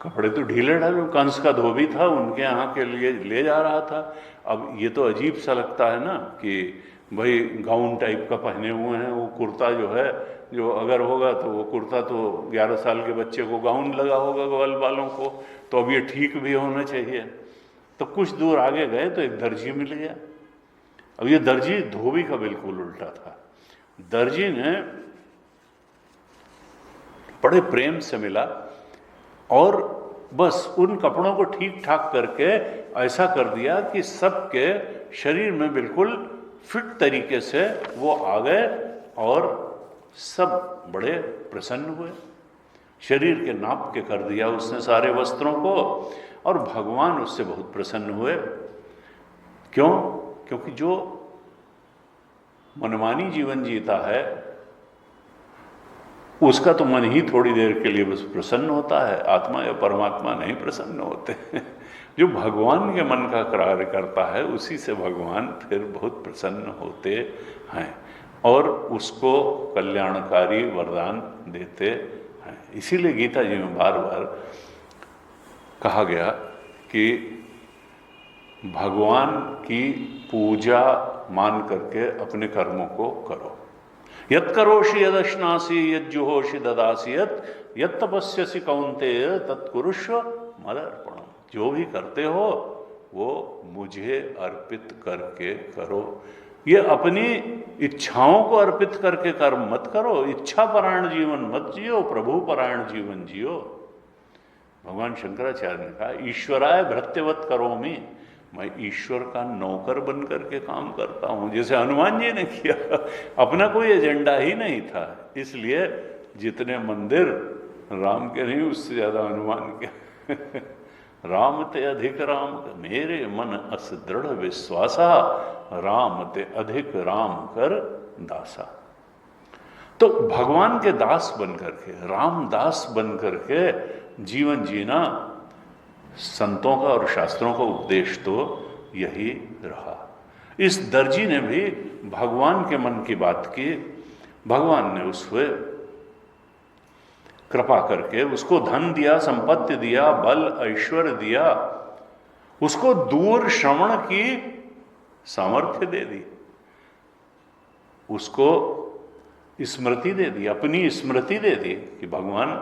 कपड़े तो ढीले ढाले, कंस का धोबी था उनके यहाँ के लिए ले जा रहा था। अब ये तो अजीब सा लगता है ना कि भाई गाउन टाइप का पहने हुए हैं, वो कुर्ता जो है, जो अगर होगा तो वो कुर्ता तो 11 साल के बच्चे को गाउन लगा होगा ग्वाल बालों को, तो अब ये ठीक भी होना चाहिए। तो कुछ दूर आगे गए तो एक दर्जी मिल गया। अब ये दर्जी धोबी का बिल्कुल उल्टा था। दर्जी ने बड़े प्रेम से मिला और बस उन कपड़ों को ठीक ठाक करके ऐसा कर दिया कि सबके शरीर में बिल्कुल फिट तरीके से वो आ गए और सब बड़े प्रसन्न हुए। शरीर के नाप के कर दिया उसने सारे वस्त्रों को, और भगवान उससे बहुत प्रसन्न हुए। क्यों? क्योंकि जो मनमानी जीवन जीता है उसका तो मन ही थोड़ी देर के लिए बस प्रसन्न होता है, आत्मा या परमात्मा नहीं प्रसन्न होते। जो भगवान के मन का कार्य करता है उसी से भगवान फिर बहुत प्रसन्न होते हैं और उसको कल्याणकारी वरदान देते हैं। इसीलिए गीता जी में बार बार कहा गया कि भगवान की पूजा मान करके अपने कर्मों को करो। यत् करोषि यदश्नासि यज्जुहोषि ददासि यत् तपस्यसि कौन्तेय तत्कुरुष्व मदर्पणम्। जो भी करते हो वो मुझे अर्पित करके करो। ये अपनी इच्छाओं को अर्पित करके कर्म मत करो। इच्छा परायण जीवन मत जियो, प्रभु परायण जीवन जियो। भगवान शंकराचार्य ने कहा ईश्वराय भृत्यवत करोमि, मैं ईश्वर का नौकर बन करके काम करता हूं, जैसे हनुमान जी ने किया। अपना कोई एजेंडा ही नहीं था, इसलिए जितने मंदिर राम के नहीं उससे ज्यादा हनुमान के। राम ते अधिक राम मेरे मन अस दृढ़ विश्वासा, राम ते अधिक राम कर दासा। तो भगवान के दास बन करके, राम दास बन करके जीवन जीना संतों का और शास्त्रों का उपदेश तो यही रहा। इस दर्जी ने भी भगवान के मन की बात की। भगवान ने उससे कृपा करके उसको धन दिया, संपत्ति दिया, बल ऐश्वर्य दिया, उसको दूर श्रवण की सामर्थ्य दे दी, उसको स्मृति दे दी, अपनी स्मृति दे दी कि भगवान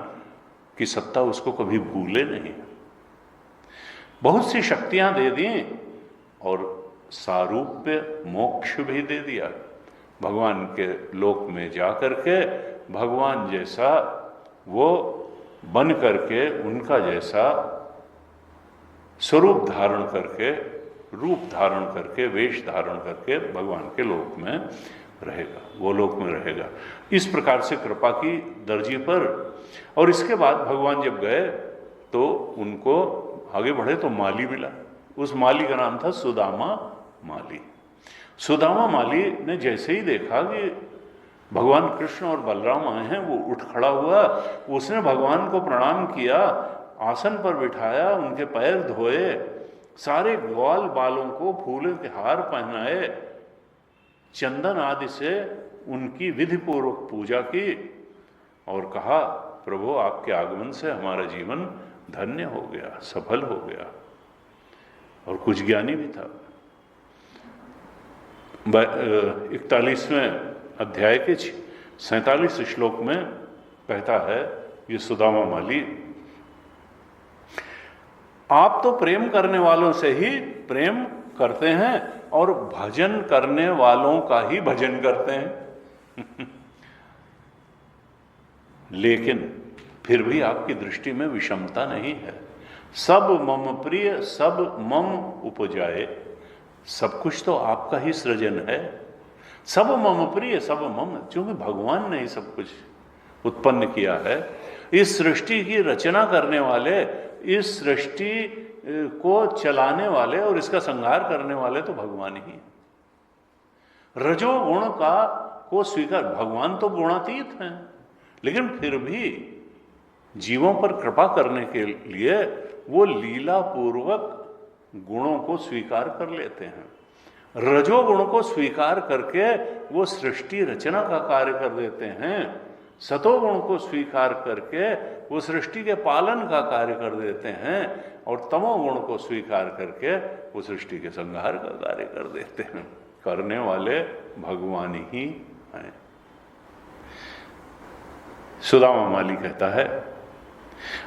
की सत्ता उसको कभी भूले नहीं। बहुत सी शक्तियां दे दी और सारूप्य मोक्ष भी दे दिया। भगवान के लोक में जा करके भगवान जैसा वो बन करके, उनका जैसा स्वरूप धारण करके, रूप धारण करके, वेश धारण करके भगवान के लोक में रहेगा, वो लोक में रहेगा। इस प्रकार से कृपा की दर्जी पर। और इसके बाद भगवान जब गए तो उनको आगे बढ़े तो माली मिला। उस माली का नाम था सुदामा माली। सुदामा माली ने जैसे ही देखा कि भगवान कृष्ण और बलराम आए हैं, वो उठ खड़ा हुआ, उसने भगवान को प्रणाम किया, आसन पर बिठाया, उनके पैर धोए, सारे ग्वाल बालों को फूलों के हार पहनाए, चंदन आदि से उनकी विधि पूर्वक पूजा की और कहा प्रभु आपके आगमन से हमारा जीवन धन्य हो गया, सफल हो गया। और कुछ ज्ञानी भी था। 41वें अध्याय के 47 श्लोक में कहता है ये सुदामा माली, आप तो प्रेम करने वालों से ही प्रेम करते हैं और भजन करने वालों का ही भजन करते हैं लेकिन फिर भी आपकी दृष्टि में विषमता नहीं है। सब मम प्रिय सब मम उपजाए, सब कुछ तो आपका ही सृजन है। सब मम प्रिय सब मम, क्योंकि भगवान ने ही सब कुछ उत्पन्न किया है। इस सृष्टि की रचना करने वाले, इस सृष्टि को चलाने वाले और इसका संहार करने वाले तो भगवान ही हैं। रजोगुण का को स्वीकार, भगवान तो गुणातीत हैं, लेकिन फिर भी जीवों पर कृपा करने के लिए वो लीला पूर्वक गुणों को स्वीकार कर लेते हैं। रजोगुण को स्वीकार करके वो सृष्टि रचना का कार्य कर देते हैं। सतोगुण को स्वीकार करके वो सृष्टि के पालन का कार्य कर देते हैं। और तमोगुण को स्वीकार करके वो सृष्टि के संहार का कार्य कर देते हैं। करने वाले भगवान ही हैं। सुदामा माली कहता है,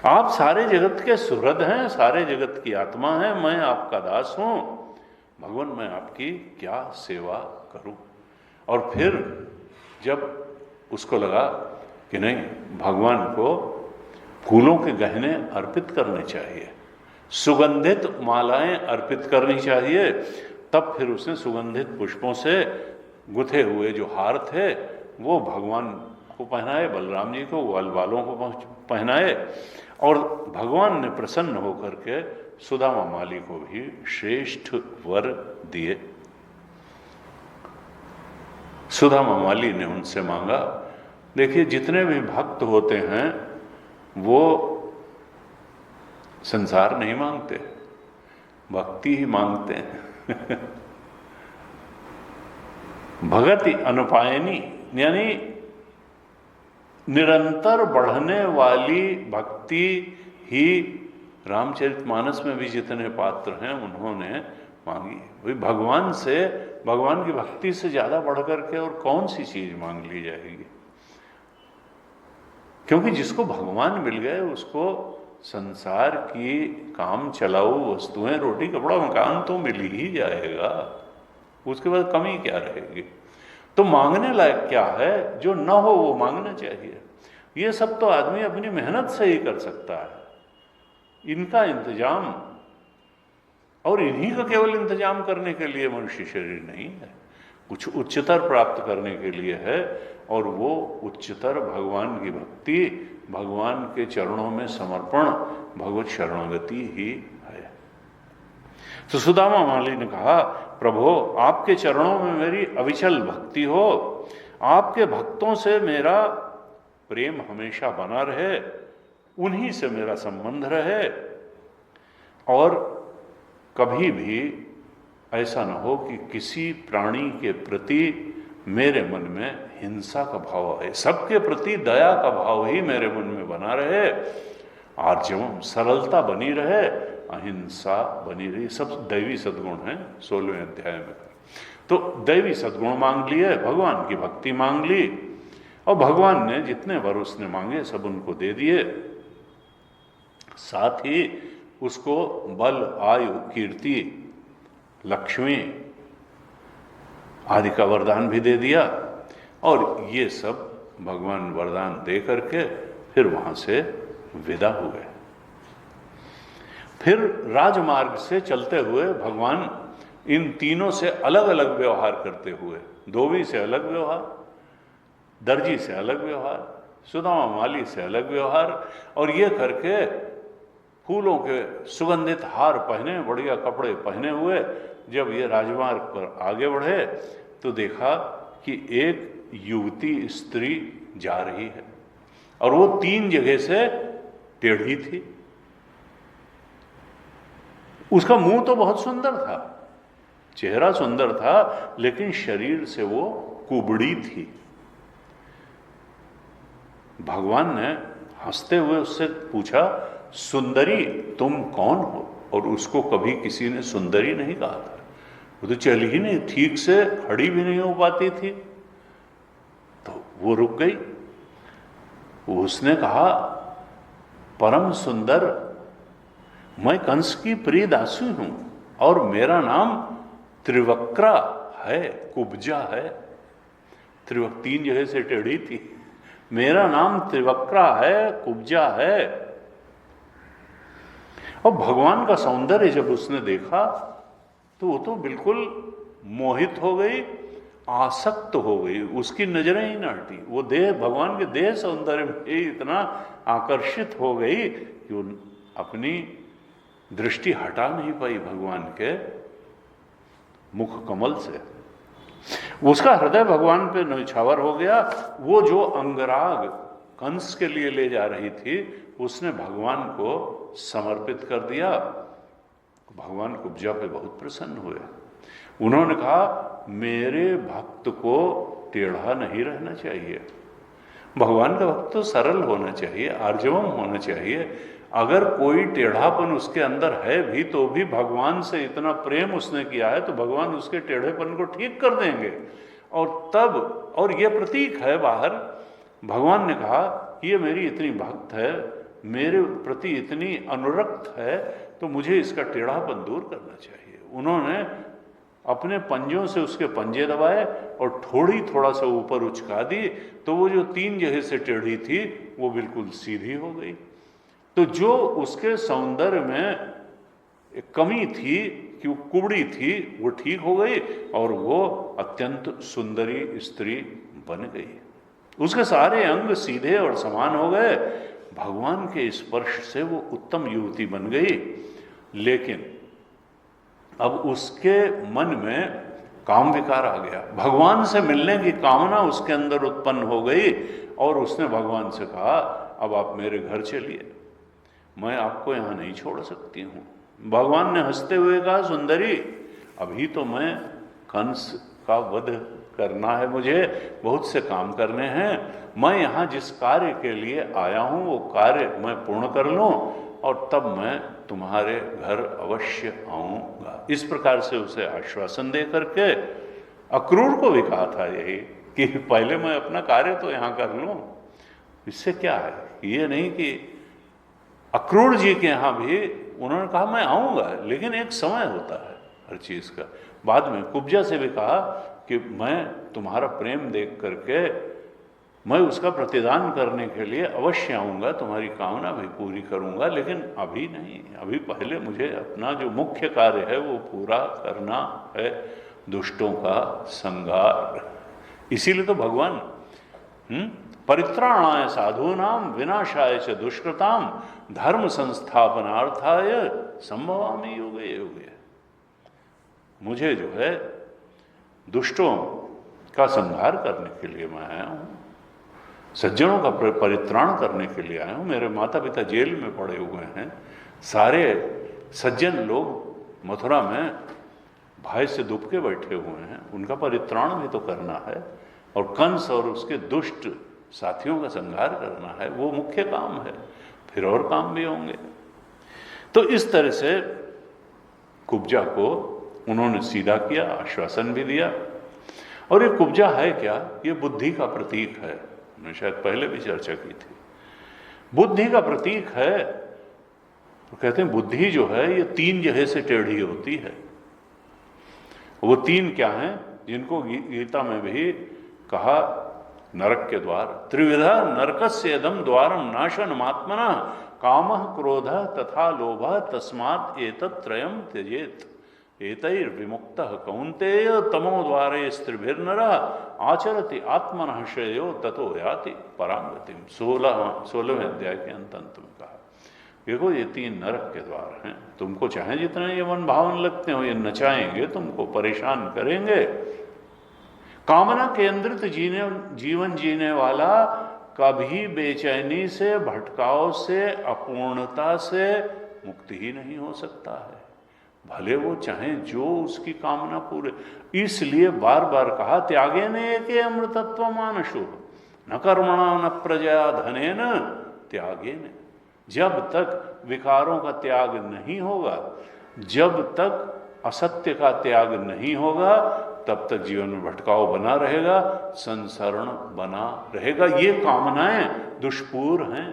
आप सारे जगत के सुहृद हैं, सारे जगत की आत्मा है, मैं आपका दास हूं। भगवान मैं आपकी क्या सेवा करूं। और फिर जब उसको लगा कि नहीं, भगवान को फूलों के गहने अर्पित करने चाहिए, सुगंधित मालाएं अर्पित करनी चाहिए, तब फिर उसने सुगंधित पुष्पों से गुथे हुए जो हार थे वो भगवान को पहनाए, बलराम जी को, ग्वाल वालों को पहनाए। और भगवान ने प्रसन्न होकर के सुदामा माली को भी श्रेष्ठ वर दिए। सुदामा माली ने उनसे मांगा, देखिए जितने भी भक्त होते हैं वो संसार नहीं मांगते, भक्ति ही मांगते हैं भगति अनुपायनी, यानी निरंतर बढ़ने वाली भक्ति ही रामचरितमानस में भी जितने पात्र हैं उन्होंने मांगी। वही भगवान से, भगवान की भक्ति से ज्यादा बढ़कर के और कौन सी चीज मांग ली जाएगी। क्योंकि जिसको भगवान मिल गए उसको संसार की काम चलाऊ वस्तुएं, रोटी कपड़ा मकान तो मिल ही जाएगा, उसके बाद कमी क्या रहेगी। तो मांगने लायक क्या है, जो न हो वो मांगना चाहिए। ये सब तो आदमी अपनी मेहनत से ही कर सकता है। इनका इंतजाम, और इन्हीं का केवल इंतजाम करने के लिए मनुष्य शरीर नहीं है, कुछ उच्चतर प्राप्त करने के लिए है। और वो उच्चतर भगवान की भक्ति, भगवान के चरणों में समर्पण, भगवत शरणागति ही है। तो सुदामा माली ने कहा, प्रभु आपके चरणों में मेरी अविचल भक्ति हो, आपके भक्तों से मेरा प्रेम हमेशा बना रहे, उन्हीं से मेरा संबंध रहे, और कभी भी ऐसा न हो कि किसी प्राणी के प्रति मेरे मन में हिंसा का भाव है। सबके प्रति दया का भाव ही मेरे मन में बना रहे, आर्जवम सरलता बनी रहे, अहिंसा बनी रही। सब दैवी सद्गुण हैं 16वें अध्याय में। तो दैवी सद्गुण मांग लिए, भगवान की भक्ति मांग ली, और भगवान ने जितने वर उसने मांगे सब उनको दे दिए। साथ ही उसको बल, आयु, कीर्ति, लक्ष्मी आदि का वरदान भी दे दिया। और ये सब भगवान वरदान दे करके फिर वहां से विदा हुए। फिर राजमार्ग से चलते हुए भगवान इन तीनों से अलग अलग व्यवहार करते हुए, धोबी से अलग व्यवहार, दर्जी से अलग व्यवहार, सुदामा माली से अलग व्यवहार, और ये करके फूलों के सुगंधित हार पहने, बढ़िया कपड़े पहने हुए जब ये राजमार्ग पर आगे बढ़े तो देखा कि एक युवती स्त्री जा रही है, और वो 3 जगह से टेढ़ी थी। उसका मुंह तो बहुत सुंदर था, चेहरा सुंदर था, लेकिन शरीर से वो कुबड़ी थी। भगवान ने हंसते हुए उससे पूछा, सुंदरी तुम कौन हो? और उसको कभी किसी ने सुंदरी नहीं कहा था, वो तो चल ही नहीं, ठीक से खड़ी भी नहीं हो पाती थी। तो वो रुक गई। उसने कहा, परम सुंदर, मैं कंस की प्रिय दासी हूं और मेरा नाम त्रिवक्रा है, कुब्जा है। तीन जगह से टेढ़ी थी। मेरा नाम त्रिवक्रा है, कुब्जा है। और भगवान का सौंदर्य जब उसने देखा तो वो तो बिल्कुल मोहित हो गई, आसक्त हो गई, उसकी नजरें ही न हटी। वो देह, भगवान के देह सौंदर्य में इतना आकर्षित हो गई कि वो अपनी दृष्टि हटा नहीं पाई भगवान के मुख कमल से। उसका हृदय भगवान पे न्यौछावर हो गया। वो जो अंगराग कंस के लिए ले जा रही थी, उसने भगवान को समर्पित कर दिया। भगवान कुब्जा पे बहुत प्रसन्न हुए। उन्होंने कहा, मेरे भक्त को टेढ़ा नहीं रहना चाहिए। भगवान का भक्त तो सरल होना चाहिए, आर्जवम होना चाहिए। अगर कोई टेढ़ापन उसके अंदर है भी, तो भी भगवान से इतना प्रेम उसने किया है तो भगवान उसके टेढ़ेपन को ठीक कर देंगे। और तब, और ये प्रतीक है बाहर, भगवान ने कहा, ये मेरी इतनी भक्त है, मेरे प्रति इतनी अनुरक्त है, तो मुझे इसका टेढ़ापन दूर करना चाहिए। उन्होंने अपने पंजों से उसके पंजे दबाए और थोड़ा सा ऊपर उचका दी, तो वो जो तीन जगह से टेढ़ी थी वो बिल्कुल सीधी हो गई। तो जो उसके सौंदर्य में कमी थी कि वो कुबड़ी थी, वो ठीक हो गई और वो अत्यंत सुंदरी स्त्री बन गई। उसके सारे अंग सीधे और समान हो गए। भगवान के स्पर्श से वो उत्तम युवती बन गई। लेकिन अब उसके मन में काम विकार आ गया। भगवान से मिलने की कामना उसके अंदर उत्पन्न हो गई और उसने भगवान से कहा, अब आप मेरे घर चलिए, मैं आपको यहाँ नहीं छोड़ सकती हूँ। भगवान ने हंसते हुए कहा, सुंदरी, अभी तो मैं कंस का वध करना है, मुझे बहुत से काम करने हैं। मैं यहाँ जिस कार्य के लिए आया हूँ वो कार्य मैं पूर्ण कर लूँ और तब मैं तुम्हारे घर अवश्य आऊँगा। इस प्रकार से उसे आश्वासन दे करके अक्रूर को भी कहा था यही कि पहले मैं अपना कार्य तो यहाँ कर लूँ। इससे क्या है, ये नहीं कि अक्रूर जी के यहाँ भी उन्होंने कहा मैं आऊँगा, लेकिन एक समय होता है हर चीज़ का। बाद में कुब्जा से भी कहा कि मैं तुम्हारा प्रेम देख करके मैं उसका प्रतिदान करने के लिए अवश्य आऊँगा, तुम्हारी कामना भी पूरी करूँगा, लेकिन अभी नहीं, अभी पहले मुझे अपना जो मुख्य कार्य है वो पूरा करना है, दुष्टों का संहार। इसीलिए तो भगवान परित्राणाय साधूनाम विनाशाय च दुष्कृताम धर्म संस्थापनार्थाय संभवामि युगे युगे। मुझे जो है दुष्टों का संहार करने के लिए मैं आया हूँ, सज्जनों का परित्राण करने के लिए आया हूँ। मेरे माता पिता जेल में पड़े हुए हैं, सारे सज्जन लोग मथुरा में भय से दुबके बैठे हुए हैं, उनका परित्राण भी तो करना है और कंस और उसके दुष्ट साथियों का संहार करना है, वो मुख्य काम है, फिर और काम भी होंगे। तो इस तरह से कुब्जा को उन्होंने सीधा किया, आश्वासन भी दिया। और ये कुब्जा है क्या? ये बुद्धि का प्रतीक है, मैंने शायद पहले भी चर्चा की थी। बुद्धि का प्रतीक है तो कहते हैं बुद्धि जो है ये तीन जगह से टेढ़ी होती है। वो तीन क्या हैं जिनको गीता में भी कहा, नरक के द्वार, त्रिविधा नरकस्य यदम द्वारम नाशनमात्मना कामः क्रोधः तथा लोभः तस्मात् एतत् त्रयं त्यजेत एतैर्विमुक्तः कौन्तेय तमो द्वारे स्त्रिभिर्नरः आचरति आत्मनः श्रेयो ततो याति परांगतिम। 16वें अध्याय के अंत में कहा, देखो ये तीन नरक के द्वार हैं, तुमको चाहे जितना ये मन भावन लगते हो, ये नचाएंगे, तुमको परेशान करेंगे। कामना केंद्रित जीवन जीने वाला कभी बेचैनी से, भटकाव से, अपूर्णता से मुक्त ही नहीं हो सकता है, भले वो चाहे जो उसकी कामना पूरे। इसलिए बार बार कहा, त्यागे ने के अमृतत्व मानशो न कर्मणा न प्रजा धने न त्यागे ने। जब तक विकारों का त्याग नहीं होगा, जब तक असत्य का त्याग नहीं होगा, तब तक जीवन में भटकाव बना रहेगा, संसरण बना रहेगा। ये कामनाएं दुष्पूर हैं।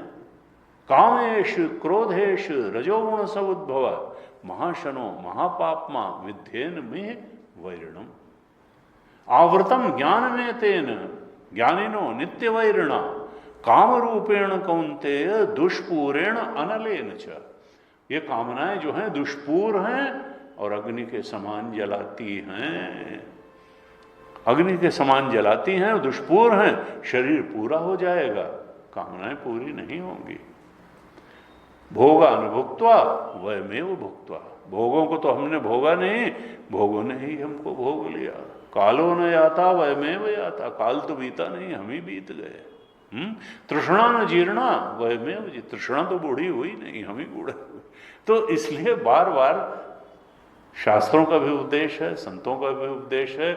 कामेश क्रोधेश रजोगुण समुद्भव महाशनो महापापमा विद्येन में वैरिणम आवृतम ज्ञान में तेन ज्ञानिनो नित्य वैरिणा काम रूपेण कौन्तेय दुष्पूरेण अनलेन च। ये कामनाएं जो हैं दुष्पूर हैं और अग्नि के समान जलाती हैं, अग्नि के समान जलाती हैं, दुष्पूर हैं। शरीर पूरा हो जाएगा, कामनाएं पूरी नहीं होंगी। भोगान भुक्त्वा वयमेव भुक्त्वा, भोगों को तो हमने भोगा नहीं, भोगों ने ही हमको भोग लिया। कालो न याता वयमेव याता, काल तो बीता नहीं, हम ही बीत गए। तृष्णा न जीर्णा वयमेव जी, तृष्णा तो बूढ़ी हुई नहीं, हम ही बूढ़े हुए। तो इसलिए बार बार शास्त्रों का भी उपदेश है, संतों का भी उपदेश है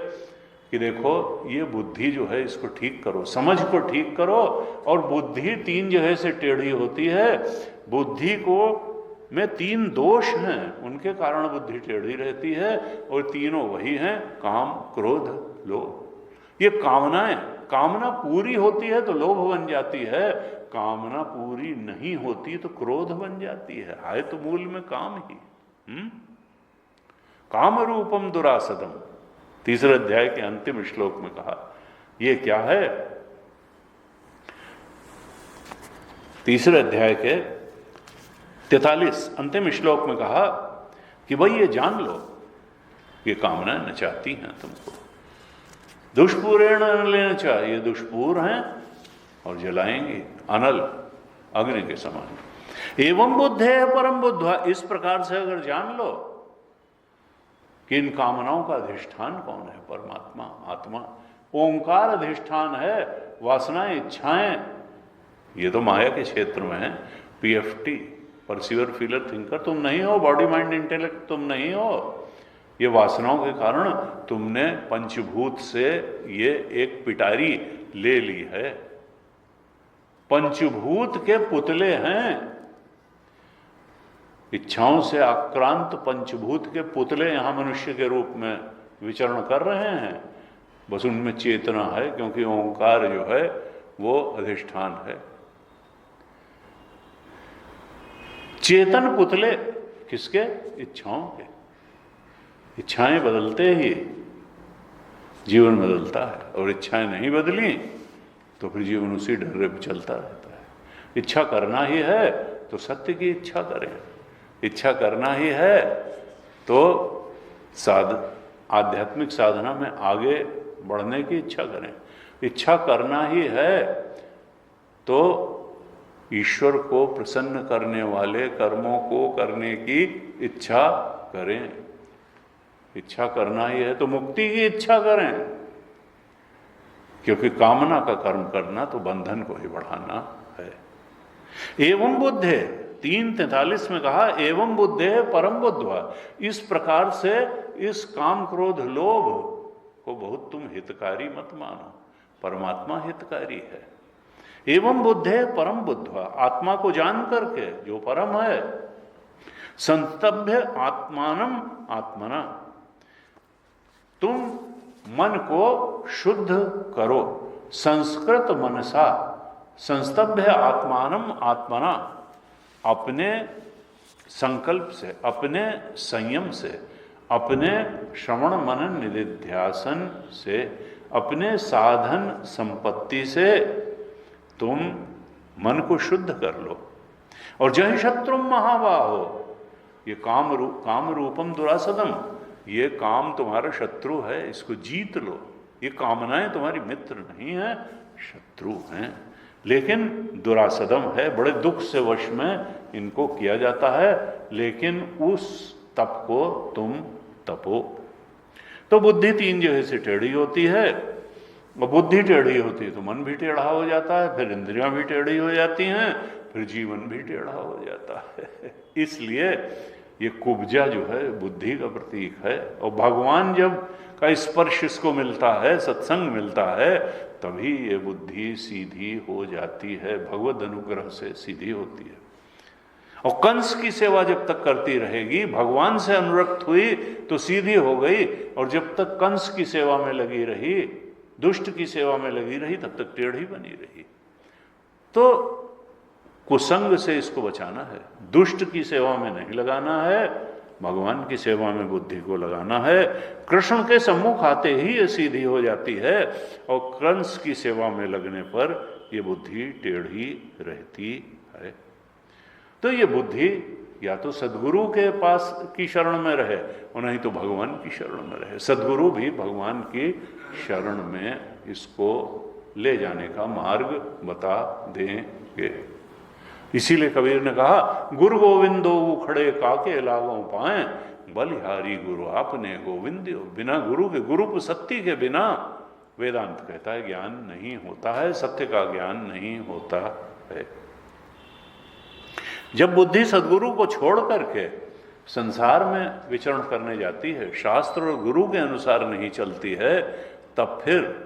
कि देखो ये बुद्धि जो है इसको ठीक करो, समझ को ठीक करो। और बुद्धि तीन जगह से टेढ़ी होती है। बुद्धि को में तीन दोष हैं, उनके कारण बुद्धि टेढ़ी रहती है, और तीनों वही हैं काम क्रोध लोभ। ये कामनाएं, कामना पूरी होती है तो लोभ बन जाती है, कामना पूरी नहीं होती तो क्रोध बन जाती है तो मूल में काम ही। काम रूपम दुरासदम, तीसरे अध्याय के अंतिम श्लोक में कहा। ये क्या है? तीसरे अध्याय के 43 अंतिम श्लोक में कहा कि भाई ये जान लो, ये कामनाएं नचाती हैं तुमको। दुष्पूरेण अनलेन च, ये दुष्पूर हैं और जलाएंगे अनल अग्नि के समान। एवं बुद्धे परम बुद्धा, इस प्रकार से अगर जान लो कि इन कामनाओं का अधिष्ठान कौन है? परमात्मा, आत्मा। ओंकार अधिष्ठान है, वासनाएं इच्छाएं ये तो माया के क्षेत्र में है। पीएफटी, परसीवर फीलर थिंकर तुम नहीं हो, बॉडी माइंड इंटेलेक्ट तुम नहीं हो। ये वासनाओं के कारण तुमने पंचभूत से ये एक पिटारी ले ली है। पंचभूत के पुतले हैं, इच्छाओं से आक्रांत पंचभूत के पुतले यहां मनुष्य के रूप में विचरण कर रहे हैं। बस उनमें चेतना है, क्योंकि ओंकार जो है वो अधिष्ठान है। चेतन पुतले किसके? इच्छाओं के। इच्छाएं बदलते ही जीवन बदलता है, और इच्छाएं नहीं बदली तो फिर जीवन उसी ढर्रे पर चलता रहता है। इच्छा करना ही है तो सत्य की इच्छा करें, इच्छा करना ही है तो आध्यात्मिक साधना में आगे बढ़ने की इच्छा करें, इच्छा करना ही है तो ईश्वर को प्रसन्न करने वाले कर्मों को करने की इच्छा करें। इच्छा करना ही है तो मुक्ति की इच्छा करें, क्योंकि कामना का कर्म करना तो बंधन को ही बढ़ाना है। एवं बुद्धे 3:43 में कहा, एवं बुद्धे परम बुद्धवा, इस प्रकार से इस काम क्रोध लोभ को बहुत तुम हितकारी मत मानो, परमात्मा हितकारी है। एवं बुद्धे परम बुद्धवा, आत्मा को जान करके जो परम है, संस्तभ्य आत्मानम आत्मना, तुम मन को शुद्ध करो। संस्कृत मनसा संस्तभ्य आत्मानम आत्मना, अपने संकल्प से, अपने संयम से, अपने श्रवण मनन निधिध्यासन से, अपने साधन संपत्ति से तुम मन को शुद्ध कर लो। और जय शत्रु महाबाहो, ये काम रूपम दुरासदम, ये काम तुम्हारा शत्रु है, इसको जीत लो। ये कामनाएं तुम्हारी मित्र नहीं है, शत्रु हैं, लेकिन दुरासदम है, बड़े दुख से वश में इनको किया जाता है। लेकिन उस तप को तुम तपो। तो बुद्धि तीन जगह से टेढ़ी होती है, और बुद्धि टेढ़ी होती है तो मन भी टेढ़ा हो जाता है, फिर इंद्रियां भी टेढ़ी हो जाती हैं, फिर जीवन भी टेढ़ा हो जाता है। इसलिए ये कुब्जा जो है बुद्धि का प्रतीक है, और भगवान जब का स्पर्श इसको मिलता है, सत्संग मिलता है, तभी ये बुद्धि सीधी हो जाती है, भगवद अनुग्रह से सीधी होती है। और कंस की सेवा जब तक करती रहेगी, भगवान से अनुरक्त हुई तो सीधी हो गई, और जब तक कंस की सेवा में लगी रही, दुष्ट की सेवा में लगी रही, तब तक टेढ़ी बनी रही। तो कुसंग से इसको बचाना है, दुष्ट की सेवा में नहीं लगाना है, भगवान की सेवा में बुद्धि को लगाना है। कृष्ण के सम्मुख आते ही ये सीधी हो जाती है, और कंस की सेवा में लगने पर ये बुद्धि टेढ़ी रहती है। तो ये बुद्धि या तो सद्गुरु के पास की शरण में रहे, और नहीं तो भगवान की शरण में रहे। सद्गुरु भी भगवान की शरण में इसको ले जाने का मार्ग बता देंगे। इसीलिए कबीर ने कहा, गुरु गोविंदो उखड़े काके लागों पाए, बलिहारी गुरु आपने गोविंदो। बिना गुरु के, गुरु सत्य के बिना वेदांत कहता है ज्ञान नहीं होता है, सत्य का ज्ञान नहीं होता है। जब बुद्धि सद्गुरु को छोड़ करके संसार में विचरण करने जाती है, शास्त्र और गुरु के अनुसार नहीं चलती है, तब फिर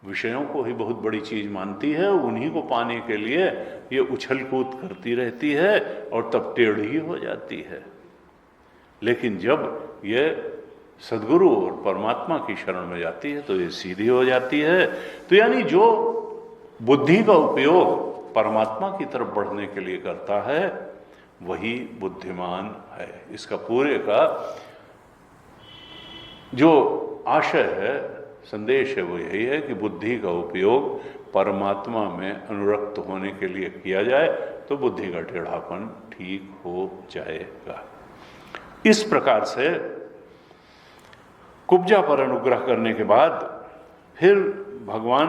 विषयों को ही बहुत बड़ी चीज मानती है, उन्हीं को पाने के लिए ये उछल कूद करती रहती है, और तब टेढ़ी हो जाती है। लेकिन जब ये सद्गुरु और परमात्मा की शरण में जाती है तो ये सीधी हो जाती है। तो यानी जो बुद्धि का उपयोग परमात्मा की तरफ बढ़ने के लिए करता है, वही बुद्धिमान है। इसका पूरे का जो आशय है, संदेश है, वो यही है कि बुद्धि का उपयोग परमात्मा में अनुरक्त होने के लिए किया जाए तो बुद्धि का टेढ़ापन ठीक हो जाएगा। इस प्रकार से कुब्जा पर अनुग्रह करने के बाद फिर भगवान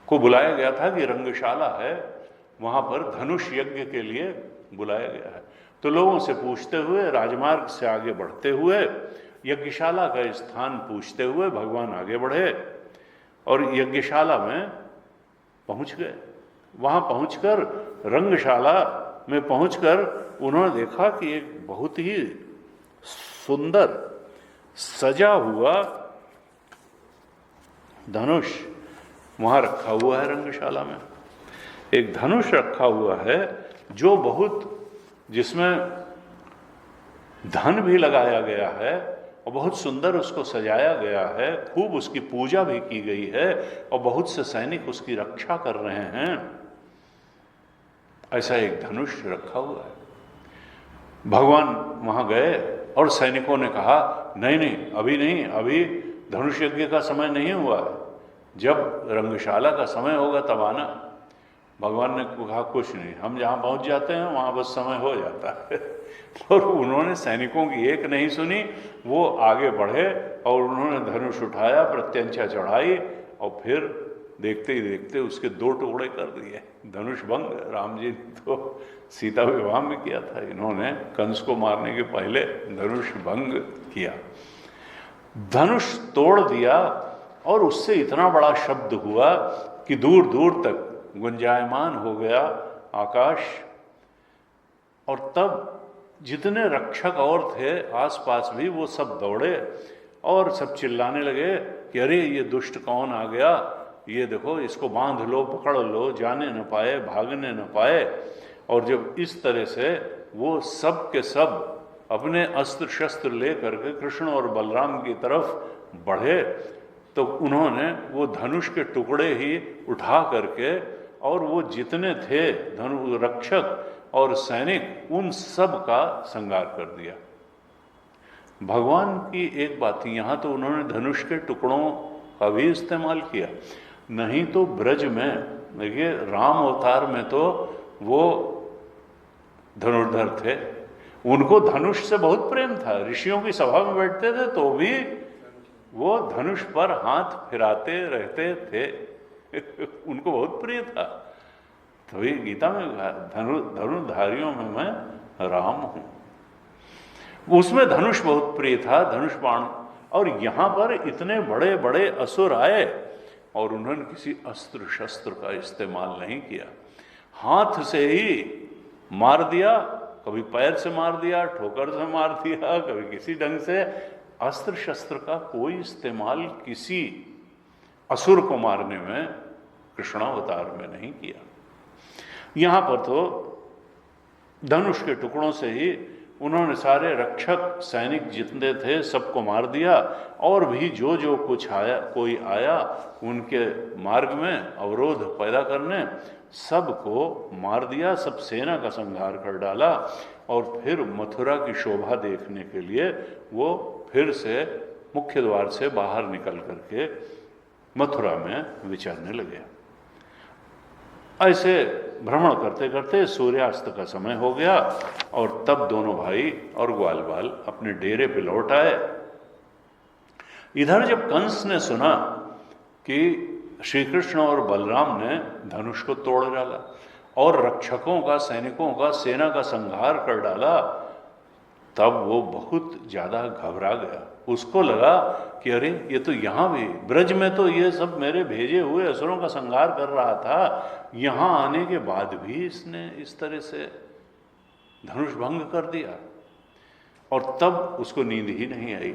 को बुलाया गया था कि रंगशाला है, वहां पर धनुष यज्ञ के लिए बुलाया गया है। तो लोगों से पूछते हुए, राजमार्ग से आगे बढ़ते हुए, यज्ञशाला का स्थान पूछते हुए भगवान आगे बढ़े और यज्ञशाला में पहुंच गए। वहां पहुंचकर, रंगशाला में पहुंचकर उन्होंने देखा कि एक बहुत ही सुंदर सजा हुआ धनुष वहां रखा हुआ है। रंगशाला में एक धनुष रखा हुआ है जो जिसमें धन भी लगाया गया है और बहुत सुंदर उसको सजाया गया है, खूब उसकी पूजा भी की गई है और बहुत से सैनिक उसकी रक्षा कर रहे हैं। ऐसा एक धनुष रखा हुआ है। भगवान वहां गए और सैनिकों ने कहा, नहीं नहीं, अभी नहीं, अभी धनुष यज्ञ का समय नहीं हुआ है, जब रंगशाला का समय होगा तब आना। भगवान ने कहा, कुछ नहीं, हम जहां पहुंच जाते हैं वहां बस समय हो जाता है। और उन्होंने सैनिकों की एक नहीं सुनी, वो आगे बढ़े और उन्होंने धनुष उठाया, प्रत्यंचा चढ़ाई और फिर देखते ही देखते उसके 2 टुकड़े कर दिए। धनुष भंग। राम जी ने तो सीता विवाह में किया था, इन्होंने कंस को मारने के पहले धनुष भंग किया, धनुष तोड़ दिया और उससे इतना बड़ा शब्द हुआ कि दूर दूर तक गुंजायमान हो गया आकाश। और तब जितने रक्षक और थे आसपास भी, वो सब दौड़े और सब चिल्लाने लगे कि अरे ये दुष्ट कौन आ गया, ये देखो इसको बांध लो, पकड़ लो, जाने न पाए, भागने न पाए। और जब इस तरह से वो सब के सब अपने अस्त्र शस्त्र ले करके कृष्ण और बलराम की तरफ बढ़े, तो उन्होंने वो धनुष के टुकड़े ही उठा करके और वो जितने थे धनु रक्षक और सैनिक, उन सब का संहार कर दिया। भगवान की एक बात थी, यहाँ तो उन्होंने धनुष के टुकड़ों का भी इस्तेमाल किया, नहीं तो ब्रज में देखिए राम अवतार में तो वो धनुर्धर थे, उनको धनुष से बहुत प्रेम था। ऋषियों की सभा में बैठते थे तो भी वो धनुष पर हाथ फिराते रहते थे। उनको बहुत प्रिय था। तो ये गीता में धनुर्धारियों में मैं राम हूं, उसमें धनुष बहुत प्रिय था, धनुष बाण। और यहां पर इतने बड़े बड़े असुर आए और उन्होंने किसी अस्त्र शस्त्र का इस्तेमाल नहीं किया, हाथ से ही मार दिया, कभी पैर से मार दिया, ठोकर से मार दिया, कभी किसी ढंग से। अस्त्र शस्त्र का कोई इस्तेमाल किसी असुर को मारने में कृष्णावतार में नहीं किया। यहां पर तो धनुष के टुकड़ों से ही उन्होंने सारे रक्षक सैनिक जितने थे सबको मार दिया, और भी जो जो कुछ आया कोई आया उनके मार्ग में अवरोध पैदा करने, सबको मार दिया, सब सेना का संहार कर डाला। और फिर मथुरा की शोभा देखने के लिए वो फिर से मुख्य द्वार से बाहर निकल करके मथुरा में विचरने लगे। ऐसे भ्रमण करते करते सूर्यास्त का समय हो गया, और तब दोनों भाई और ग्वाल बाल अपने डेरे पे लौट आए। इधर जब कंस ने सुना कि श्री कृष्ण और बलराम ने धनुष को तोड़ डाला और रक्षकों का, सैनिकों का, सेना का संहार कर डाला, तब वो बहुत ज्यादा घबरा गया। उसको लगा कि अरे ये तो यहाँ भी ब्रज में तो ये सब मेरे भेजे हुए असुरों का संहार कर रहा था, यहाँ आने के बाद भी इसने इस तरह से धनुष भंग कर दिया। और तब उसको नींद ही नहीं आई।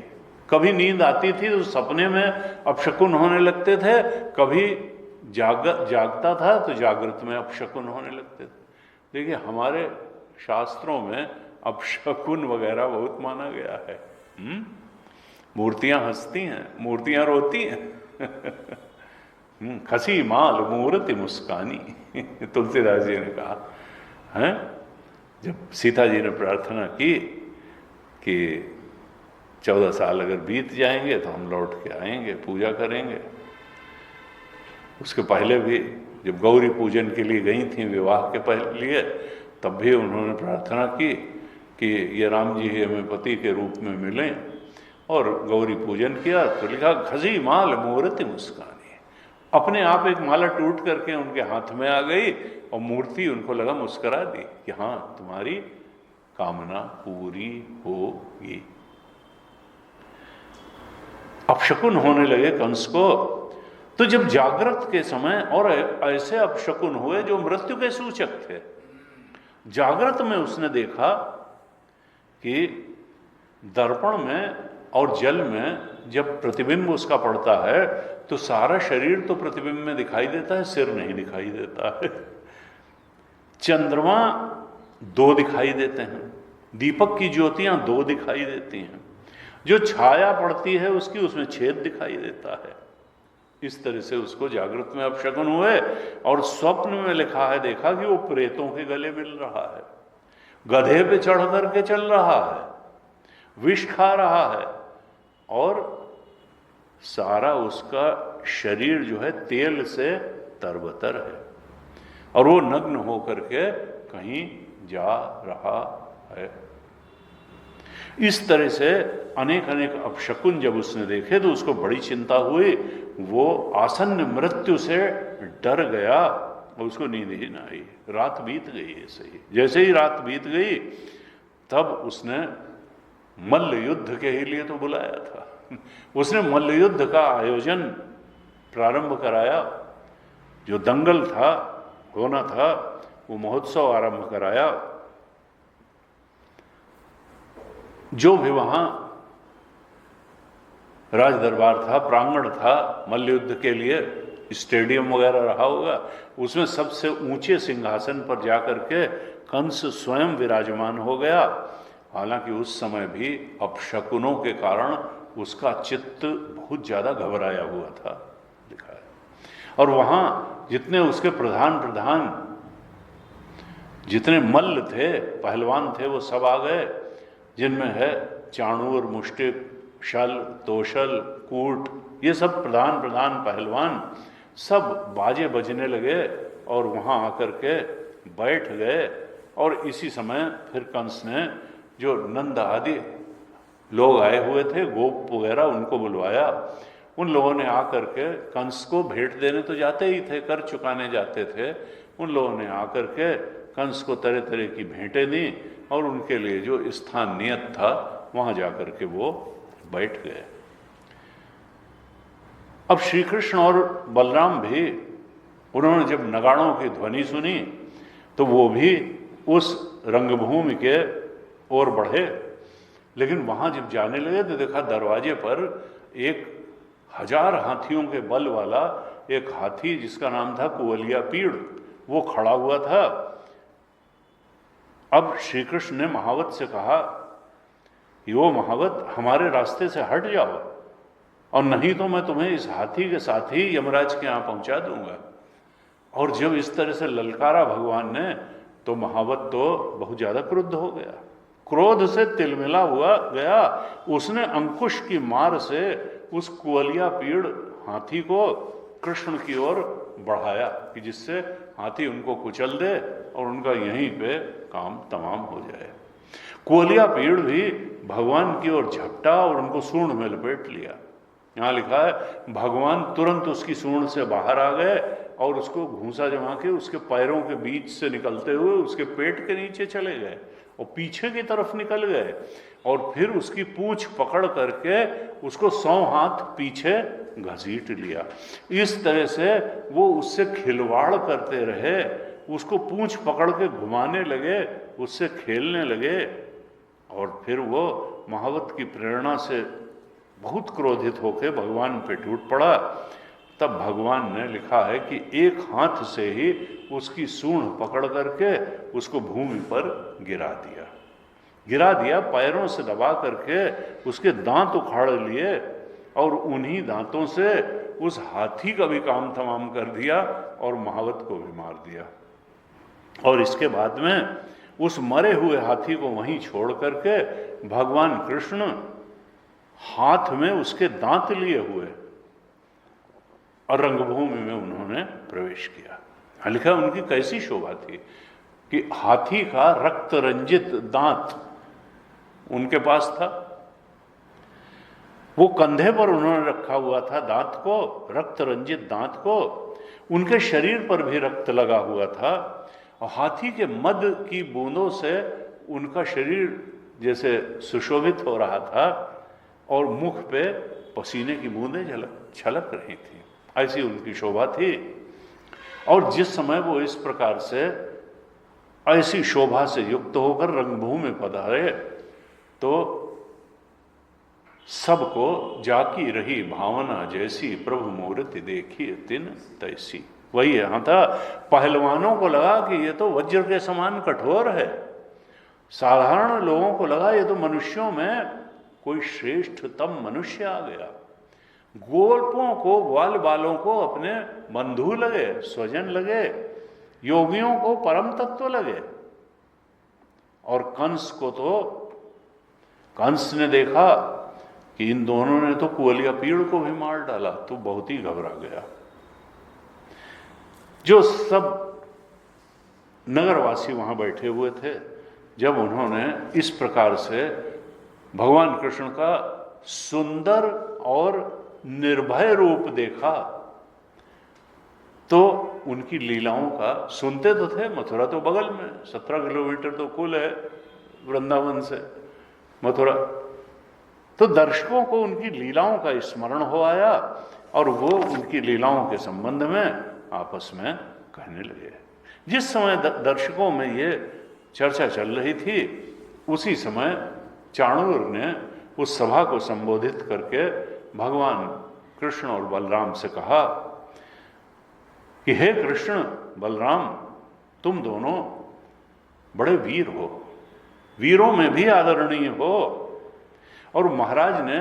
कभी नींद आती थी तो सपने में अपशकुन होने लगते थे, कभी जागता था तो जागृत में अपशकुन होने लगते थे। देखिए हमारे शास्त्रों में अपशकुन वगैरह बहुत माना गया है। मूर्तियां हंसती हैं, मूर्तियां रोती हैं। खसी माल मूर्ति मुस्कानी, तुलसीदास जी ने कहा है। जब सीता जी ने प्रार्थना की कि 14 साल अगर बीत जाएंगे तो हम लौट के आएंगे, पूजा करेंगे। उसके पहले भी जब गौरी पूजन के लिए गई थी विवाह के पहले, तब भी उन्होंने प्रार्थना की कि ये राम जी हमें पति के रूप में मिलें, और गौरी पूजन किया तो लिखा खसी माल मूर्ति मुस्कानी। अपने आप एक माला टूट करके उनके हाथ में आ गई और मूर्ति उनको लगा मुस्करा दी कि हाँ तुम्हारी कामना पूरी होगी। अपशकुन होने लगे कंस को। तो जब जागृत के समय और ऐसे अपशकुन हुए जो मृत्यु के सूचक थे, जागृत में उसने देखा कि दर्पण में और जल में जब प्रतिबिंब उसका पड़ता है तो सारा शरीर तो प्रतिबिंब में दिखाई देता है, सिर नहीं दिखाई देता है। चंद्रमा 2 दिखाई देते हैं, दीपक की ज्योतियां 2 दिखाई देती हैं, जो छाया पड़ती है उसकी उसमें छेद दिखाई देता है। इस तरह से उसको जागृत में अपशकुन हुए, और स्वप्न में लिखा है देखा कि वो प्रेतों के गले मिल रहा है, गधे पे चढ़ करके चल रहा है, विष खा रहा है, और सारा उसका शरीर जो है तेल से तरबतर है, और वो नग्न होकर के कहीं जा रहा है। इस तरह से अनेक अनेक अपशकुन जब उसने देखे तो उसको बड़ी चिंता हुई। वो आसन्न मृत्यु से डर गया और उसको नींद ही ना आई। रात बीत गई ऐसे ही। जैसे ही रात बीत गई तब उसने मल्ल युद्ध के ही लिए तो बुलाया था। उसने मल्ल युद्ध का आयोजन प्रारंभ कराया। जो दंगल था, होना था, वो महोत्सव आरंभ कराया। जो भी वहां राज दरबार था, प्रांगण था मल्ल युद्ध के लिए, स्टेडियम वगैरह रहा होगा, उसमें सबसे ऊंचे सिंहासन पर जाकर के कंस स्वयं विराजमान हो गया। हालांकि उस समय भी अपशकुनों के कारण उसका चित्त बहुत ज्यादा घबराया हुआ था, दिखा है। और वहां जितने उसके प्रधान जितने मल्ल थे, पहलवान थे, वो सब आ गए, जिनमें है चाणूर, मुष्टिक, शल, तोशल, कूट, ये सब प्रधान पहलवान सब बाजे बजने लगे और वहां आकर के बैठ गए। और इसी समय फिर कंस ने जो नंद आदि लोग आए हुए थे, गोप वगैरह, उनको बुलवाया। उन लोगों ने आकर के कंस को भेंट देने तो जाते ही थे, कर चुकाने जाते थे। उन लोगों ने आकर के कंस को तरह तरह की भेंटें दी और उनके लिए जो स्थान नियत था वहां जाकर के वो बैठ गए। अब श्री कृष्ण और बलराम भी, उन्होंने जब नगाड़ों की ध्वनि सुनी तो वो भी उस रंगभूमि के ओर बढ़े। लेकिन वहां जब जाने लगे तो देखा दरवाजे पर 1000 हाथियों के बल वाला एक हाथी, जिसका नाम था कुवलिया पीड़, वो खड़ा हुआ था। अब श्री कृष्ण ने महावत से कहा, यो महावत, हमारे रास्ते से हट जाओ, और नहीं तो मैं तुम्हें इस हाथी के साथ ही यमराज के यहां पहुंचा दूंगा। और जब इस तरह से ललकारा भगवान ने, तो महावत तो बहुत ज्यादा क्रुद्ध हो गया, क्रोध से तिलमिला हुआ गया। उसने अंकुश की मार से उस कुअलिया पीड़ हाथी को कृष्ण की ओर बढ़ाया कि जिससे हाथी उनको कुचल दे और उनका यहीं पे काम तमाम हो जाए। कुअलिया पीड़ भी भगवान की ओर झपटा और उनको सूंड में लपेट लिया। यहां लिखा है, भगवान तुरंत उसकी सूंड से बाहर आ गए और उसको घूंसा जमा के उसके पैरों के बीच से निकलते हुए उसके पेट के नीचे चले गए और पीछे की तरफ निकल गए, और फिर उसकी पूंछ पकड़ करके उसको 100 हाथ पीछे घसीट लिया। इस तरह से वो उससे खिलवाड़ करते रहे, उसको पूंछ पकड़ के घुमाने लगे, उससे खेलने लगे। और फिर वो महावत की प्रेरणा से बहुत क्रोधित होकर भगवान पे टूट पड़ा। तब भगवान ने लिखा है कि एक हाथ से ही उसकी सूंड पकड़ करके उसको भूमि पर गिरा दिया, पैरों से दबा करके उसके दांत उखाड़ लिए और उन्हीं दांतों से उस हाथी का भी काम तमाम कर दिया और महावत को भी मार दिया। और इसके बाद में उस मरे हुए हाथी को वहीं छोड़ करके भगवान कृष्ण हाथ में उसके दांत लिए हुए और रंगभूमि में उन्होंने प्रवेश किया। लिखा उनकी कैसी शोभा थी कि हाथी का रक्त रंजित दांत उनके पास था, वो कंधे पर उन्होंने रखा हुआ था दांत को, रक्त रंजित दांत को। उनके शरीर पर भी रक्त लगा हुआ था और हाथी के मद की बूंदों से उनका शरीर जैसे सुशोभित हो रहा था और मुख पे पसीने की बूंदें छलक रही थी। ऐसी उनकी शोभा थी। और जिस समय वो इस प्रकार से ऐसी शोभा से युक्त होकर रंगभूमि में पधारे तो सबको जाकी रही भावना जैसी, प्रभु मूर्ति देखी तिन तैसी। वही यहां था, पहलवानों को लगा कि ये तो वज्र के समान कठोर है, साधारण लोगों को लगा ये तो मनुष्यों में कोई श्रेष्ठतम मनुष्य आ गया। गोल्पों को, ग्वाल बालों को अपने बंधु लगे, स्वजन लगे, योगियों को परम तत्व लगे। और कंस को तो, कंस ने देखा कि इन दोनों ने तो कुअलिया पीड़ को भी मार डाला, तो बहुत ही घबरा गया। जो सब नगरवासी वहां बैठे हुए थे, जब उन्होंने इस प्रकार से भगवान कृष्ण का सुंदर और निर्भय रूप देखा तो उनकी लीलाओं का सुनते तो थे, मथुरा तो बगल में, 17 किलोमीटर तो कुल है वृंदावन से मथुरा। तो दर्शकों को उनकी लीलाओं का स्मरण हो आया और वो उनकी लीलाओं के संबंध में आपस में कहने लगे। जिस समय दर्शकों में ये चर्चा चल रही थी, उसी समय चाणूर ने उस सभा को संबोधित करके भगवान कृष्ण और बलराम से कहा कि हे कृष्ण बलराम, तुम दोनों बड़े वीर हो, वीरों में भी आदरणीय हो, और महाराज ने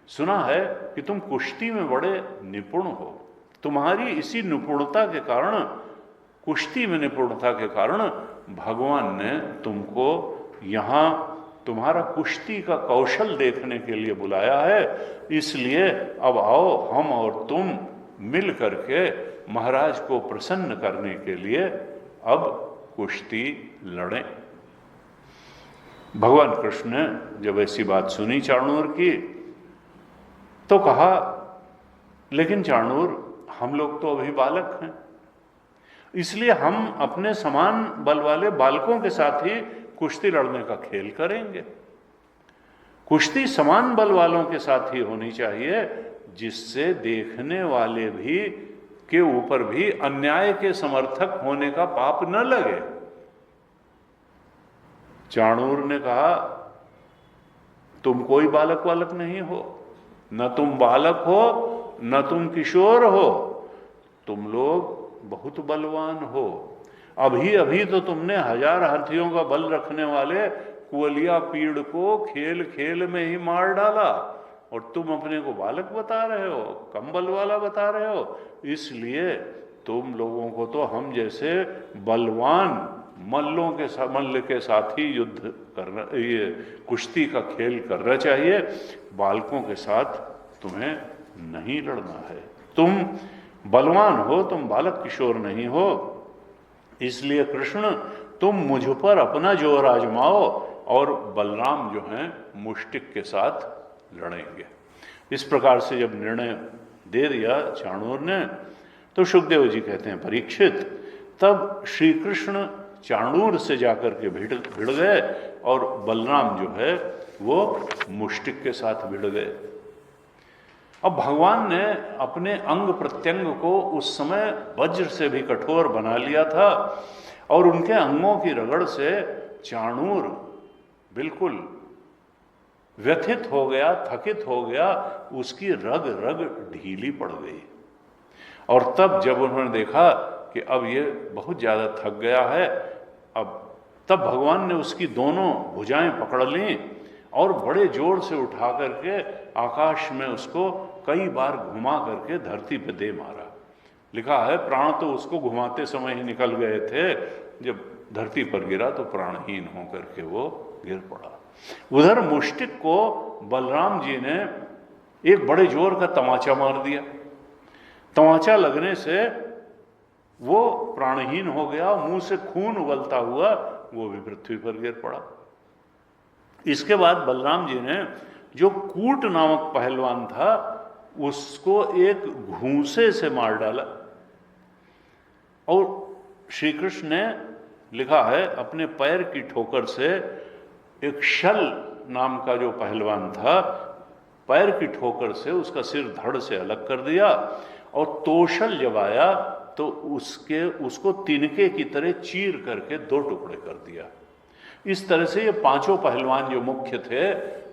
सुना है कि तुम कुश्ती में बड़े निपुण हो। तुम्हारी इसी निपुणता के कारण, कुश्ती में निपुणता के कारण भगवान ने तुमको यहाँ तुम्हारा कुश्ती का कौशल देखने के लिए बुलाया है। इसलिए अब आओ हम और तुम मिल करके महाराज को प्रसन्न करने के लिए अब कुश्ती लड़ें। भगवान कृष्ण ने जब ऐसी बात सुनी चाणूर की तो कहा, लेकिन चाणूर, हम लोग तो अभी बालक हैं, इसलिए हम अपने समान बल वाले बालकों के साथ ही कुश्ती लड़ने का खेल करेंगे। कुश्ती समान बल वालों के साथ ही होनी चाहिए, जिससे देखने वाले भी के ऊपर भी अन्याय के समर्थक होने का पाप न लगे। चाणूर ने कहा, तुम कोई बालक वालक नहीं हो, न तुम बालक हो न तुम किशोर हो, तुम लोग बहुत बलवान हो। अभी अभी तो तुमने 1000 हाथियों का बल रखने वाले कुवलिया पीड़ को खेल खेल में ही मार डाला, और तुम अपने को बालक बता रहे हो, कंबल वाला बता रहे हो। इसलिए तुम लोगों को तो हम जैसे बलवान मल्ल के साथ ही युद्ध करना, ये कुश्ती का खेल करना चाहिए, बालकों के साथ तुम्हें नहीं लड़ना है। तुम बलवान हो, तुम बालक किशोर नहीं हो। इसलिए कृष्ण तुम मुझ पर अपना जोर आजमाओ, और बलराम जो हैं मुष्टिक के साथ लड़ेंगे। इस प्रकार से जब निर्णय दे दिया चाणूर ने, तो सुखदेव जी कहते हैं, परीक्षित, तब श्री कृष्ण चाणूर से जाकर के भिड़ गए, और बलराम जो है वो मुष्टिक के साथ भिड़ गए। अब भगवान ने अपने अंग प्रत्यंग को उस समय वज्र से भी कठोर बना लिया था, और उनके अंगों की रगड़ से चाणूर बिल्कुल व्यथित हो गया, थकित हो गया, उसकी रग रग ढीली पड़ गई। और तब जब उन्होंने देखा कि अब ये बहुत ज़्यादा थक गया है, तब भगवान ने उसकी दोनों भुजाएं पकड़ लीं और बड़े जोर से उठा करके आकाश में उसको कई बार घुमा करके धरती पे दे मारा। लिखा है प्राण तो उसको घुमाते समय ही निकल गए थे, जब धरती पर गिरा तो प्राणहीन होकर के वो गिर पड़ा। उधर मुष्टिक को बलराम जी ने एक बड़े जोर का तमाचा मार दिया। तमाचा लगने से वो प्राणहीन हो गया, मुंह से खून उबलता हुआ वो भी पृथ्वी पर गिर पड़ा। इसके बाद बलराम जी ने जो कूट नामक पहलवान था उसको एक घूंसे से मार डाला, और श्री कृष्ण ने, लिखा है, अपने पैर की ठोकर से एक शल नाम का जो पहलवान था, पैर की ठोकर से उसका सिर धड़ से अलग कर दिया, और तोशल जब आया तो उसको तिनके की तरह चीर करके 2 टुकड़े कर दिया। इस तरह से ये 5 पहलवान जो मुख्य थे,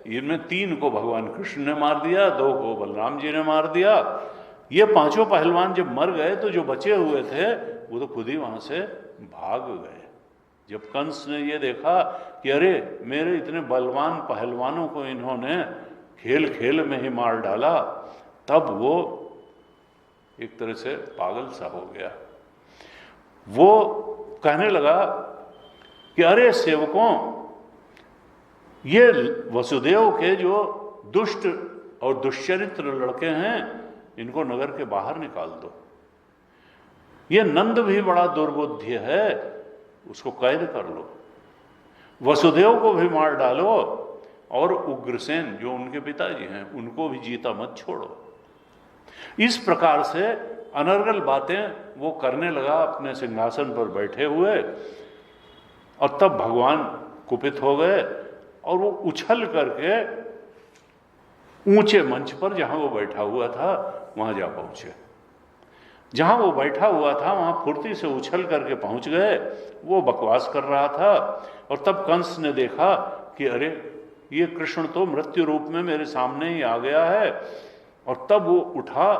इनमें 3 को भगवान कृष्ण ने मार दिया, 2 को बलराम जी ने मार दिया। ये 5 पहलवान जब मर गए तो जो बचे हुए थे वो तो खुद ही वहां से भाग गए। जब कंस ने ये देखा कि अरे मेरे इतने बलवान पहलवानों को इन्होंने खेल खेल में ही मार डाला, तब वो एक तरह से पागल सा हो गया। वो कहने लगा कि अरे सेवकों, ये वसुदेव के जो दुष्ट और दुष्चरित्र लड़के हैं, इनको नगर के बाहर निकाल दो। ये नंद भी बड़ा दुर्बुद्धि है, उसको कैद कर लो। वसुदेव को भी मार डालो, और उग्रसेन जो उनके पिताजी हैं उनको भी जीता मत छोड़ो। इस प्रकार से अनर्गल बातें वो करने लगा अपने सिंहासन पर बैठे हुए। और तब भगवान कुपित हो गए, और वो उछल करके ऊंचे मंच पर जहां वो बैठा हुआ था वहां जा पहुंचे। जहां वो बैठा हुआ था वहां फुर्ती से उछल करके पहुंच गए। वो बकवास कर रहा था, और तब कंस ने देखा कि अरे ये कृष्ण तो मृत्यु रूप में मेरे सामने ही आ गया है। और तब वो उठा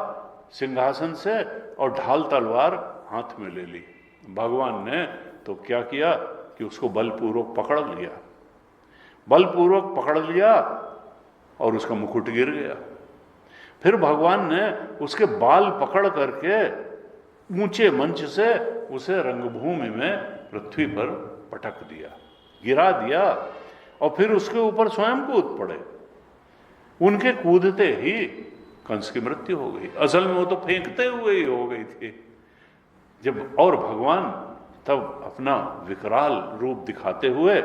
सिंहासन से और ढाल तलवार हाथ में ले ली। भगवान ने तो क्या किया कि उसको बलपूर्वक पकड़ लिया, बलपूर्वक पकड़ लिया, और उसका मुकुट गिर गया। फिर भगवान ने उसके बाल पकड़ करके ऊंचे मंच से उसे रंगभूमि में पृथ्वी पर पटक दिया, गिरा दिया, और फिर उसके ऊपर स्वयं कूद पड़े। उनके कूदते ही कंस की मृत्यु हो गई। असल में वो तो फेंकते हुए ही हो गई थी जब, और भगवान तब अपना विकराल रूप दिखाते हुए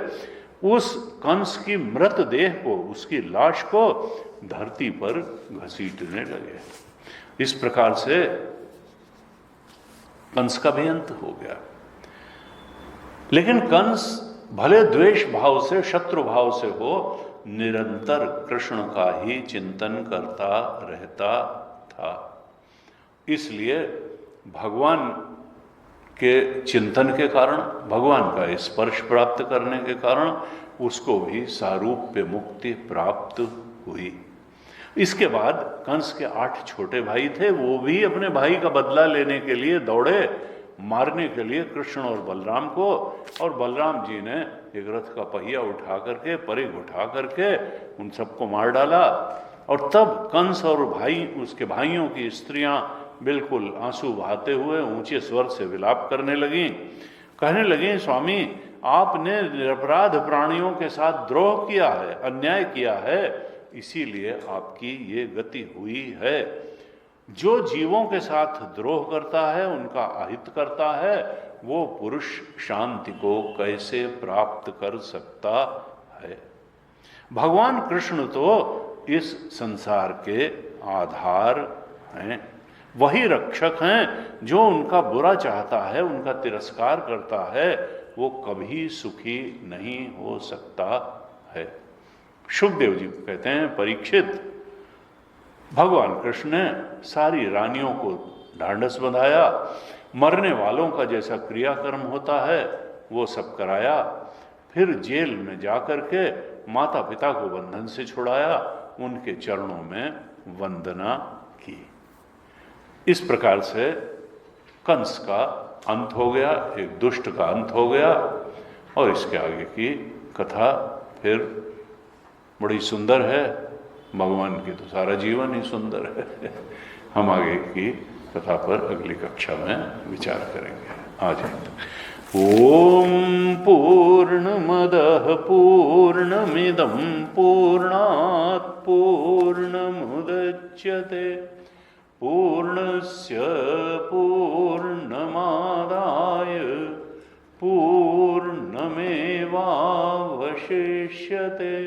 उस कंस की मृत देह को, उसकी लाश को धरती पर घसीटने लगे। इस प्रकार से कंस का भी अंत हो गया। लेकिन कंस भले द्वेष भाव से, शत्रु भाव से हो, निरंतर कृष्ण का ही चिंतन करता रहता था। इसलिए भगवान के चिंतन के कारण, भगवान का स्पर्श प्राप्त करने के कारण उसको भी सारूप्य मुक्ति प्राप्त हुई। इसके बाद कंस के 8 छोटे भाई थे, वो भी अपने भाई का बदला लेने के लिए दौड़े मारने के लिए कृष्ण और बलराम को, और बलराम जी ने एक रथ का पहिया उठा करके, परिघ उठा करके उन सबको मार डाला। और तब कंस और उसके भाइयों की स्त्रियां बिल्कुल आंसू बहाते हुए ऊंचे स्वर से विलाप करने लगीं, कहने लगी, स्वामी आपने निरपराध प्राणियों के साथ द्रोह किया है, अन्याय किया है, इसीलिए आपकी ये गति हुई है। जो जीवों के साथ द्रोह करता है, उनका अहित करता है, वो पुरुष शांति को कैसे प्राप्त कर सकता है। भगवान कृष्ण तो इस संसार के आधार हैं, वही रक्षक हैं। जो उनका बुरा चाहता है, उनका तिरस्कार करता है, वो कभी सुखी नहीं हो सकता है। शुकदेव जी कहते हैं, परीक्षित, भगवान कृष्ण ने सारी रानियों को ढांढस बंधाया, मरने वालों का जैसा क्रियाकर्म होता है वो सब कराया, फिर जेल में जाकर के माता पिता को बंधन से छुड़ाया, उनके चरणों में वंदना की। इस प्रकार से कंस का अंत हो गया, एक दुष्ट का अंत हो गया। और इसके आगे की कथा फिर बड़ी सुंदर है। भगवान की तो सारा जीवन ही सुंदर है। हम आगे की कथा पर अगली कक्षा में विचार करेंगे। आज ओम पूर्णमदः पूर्णमिदं पूर्णात् पूर्णमुदच्यते पूर्णस्य पूर्णमादाय पूर्णमेवावशिष्यते।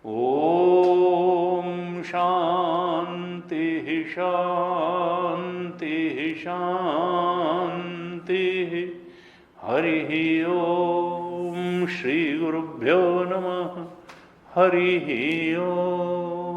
ओम शांति शांति शांति। हरि ओम। श्री गुरुभ्यो नमः। हरि ओम।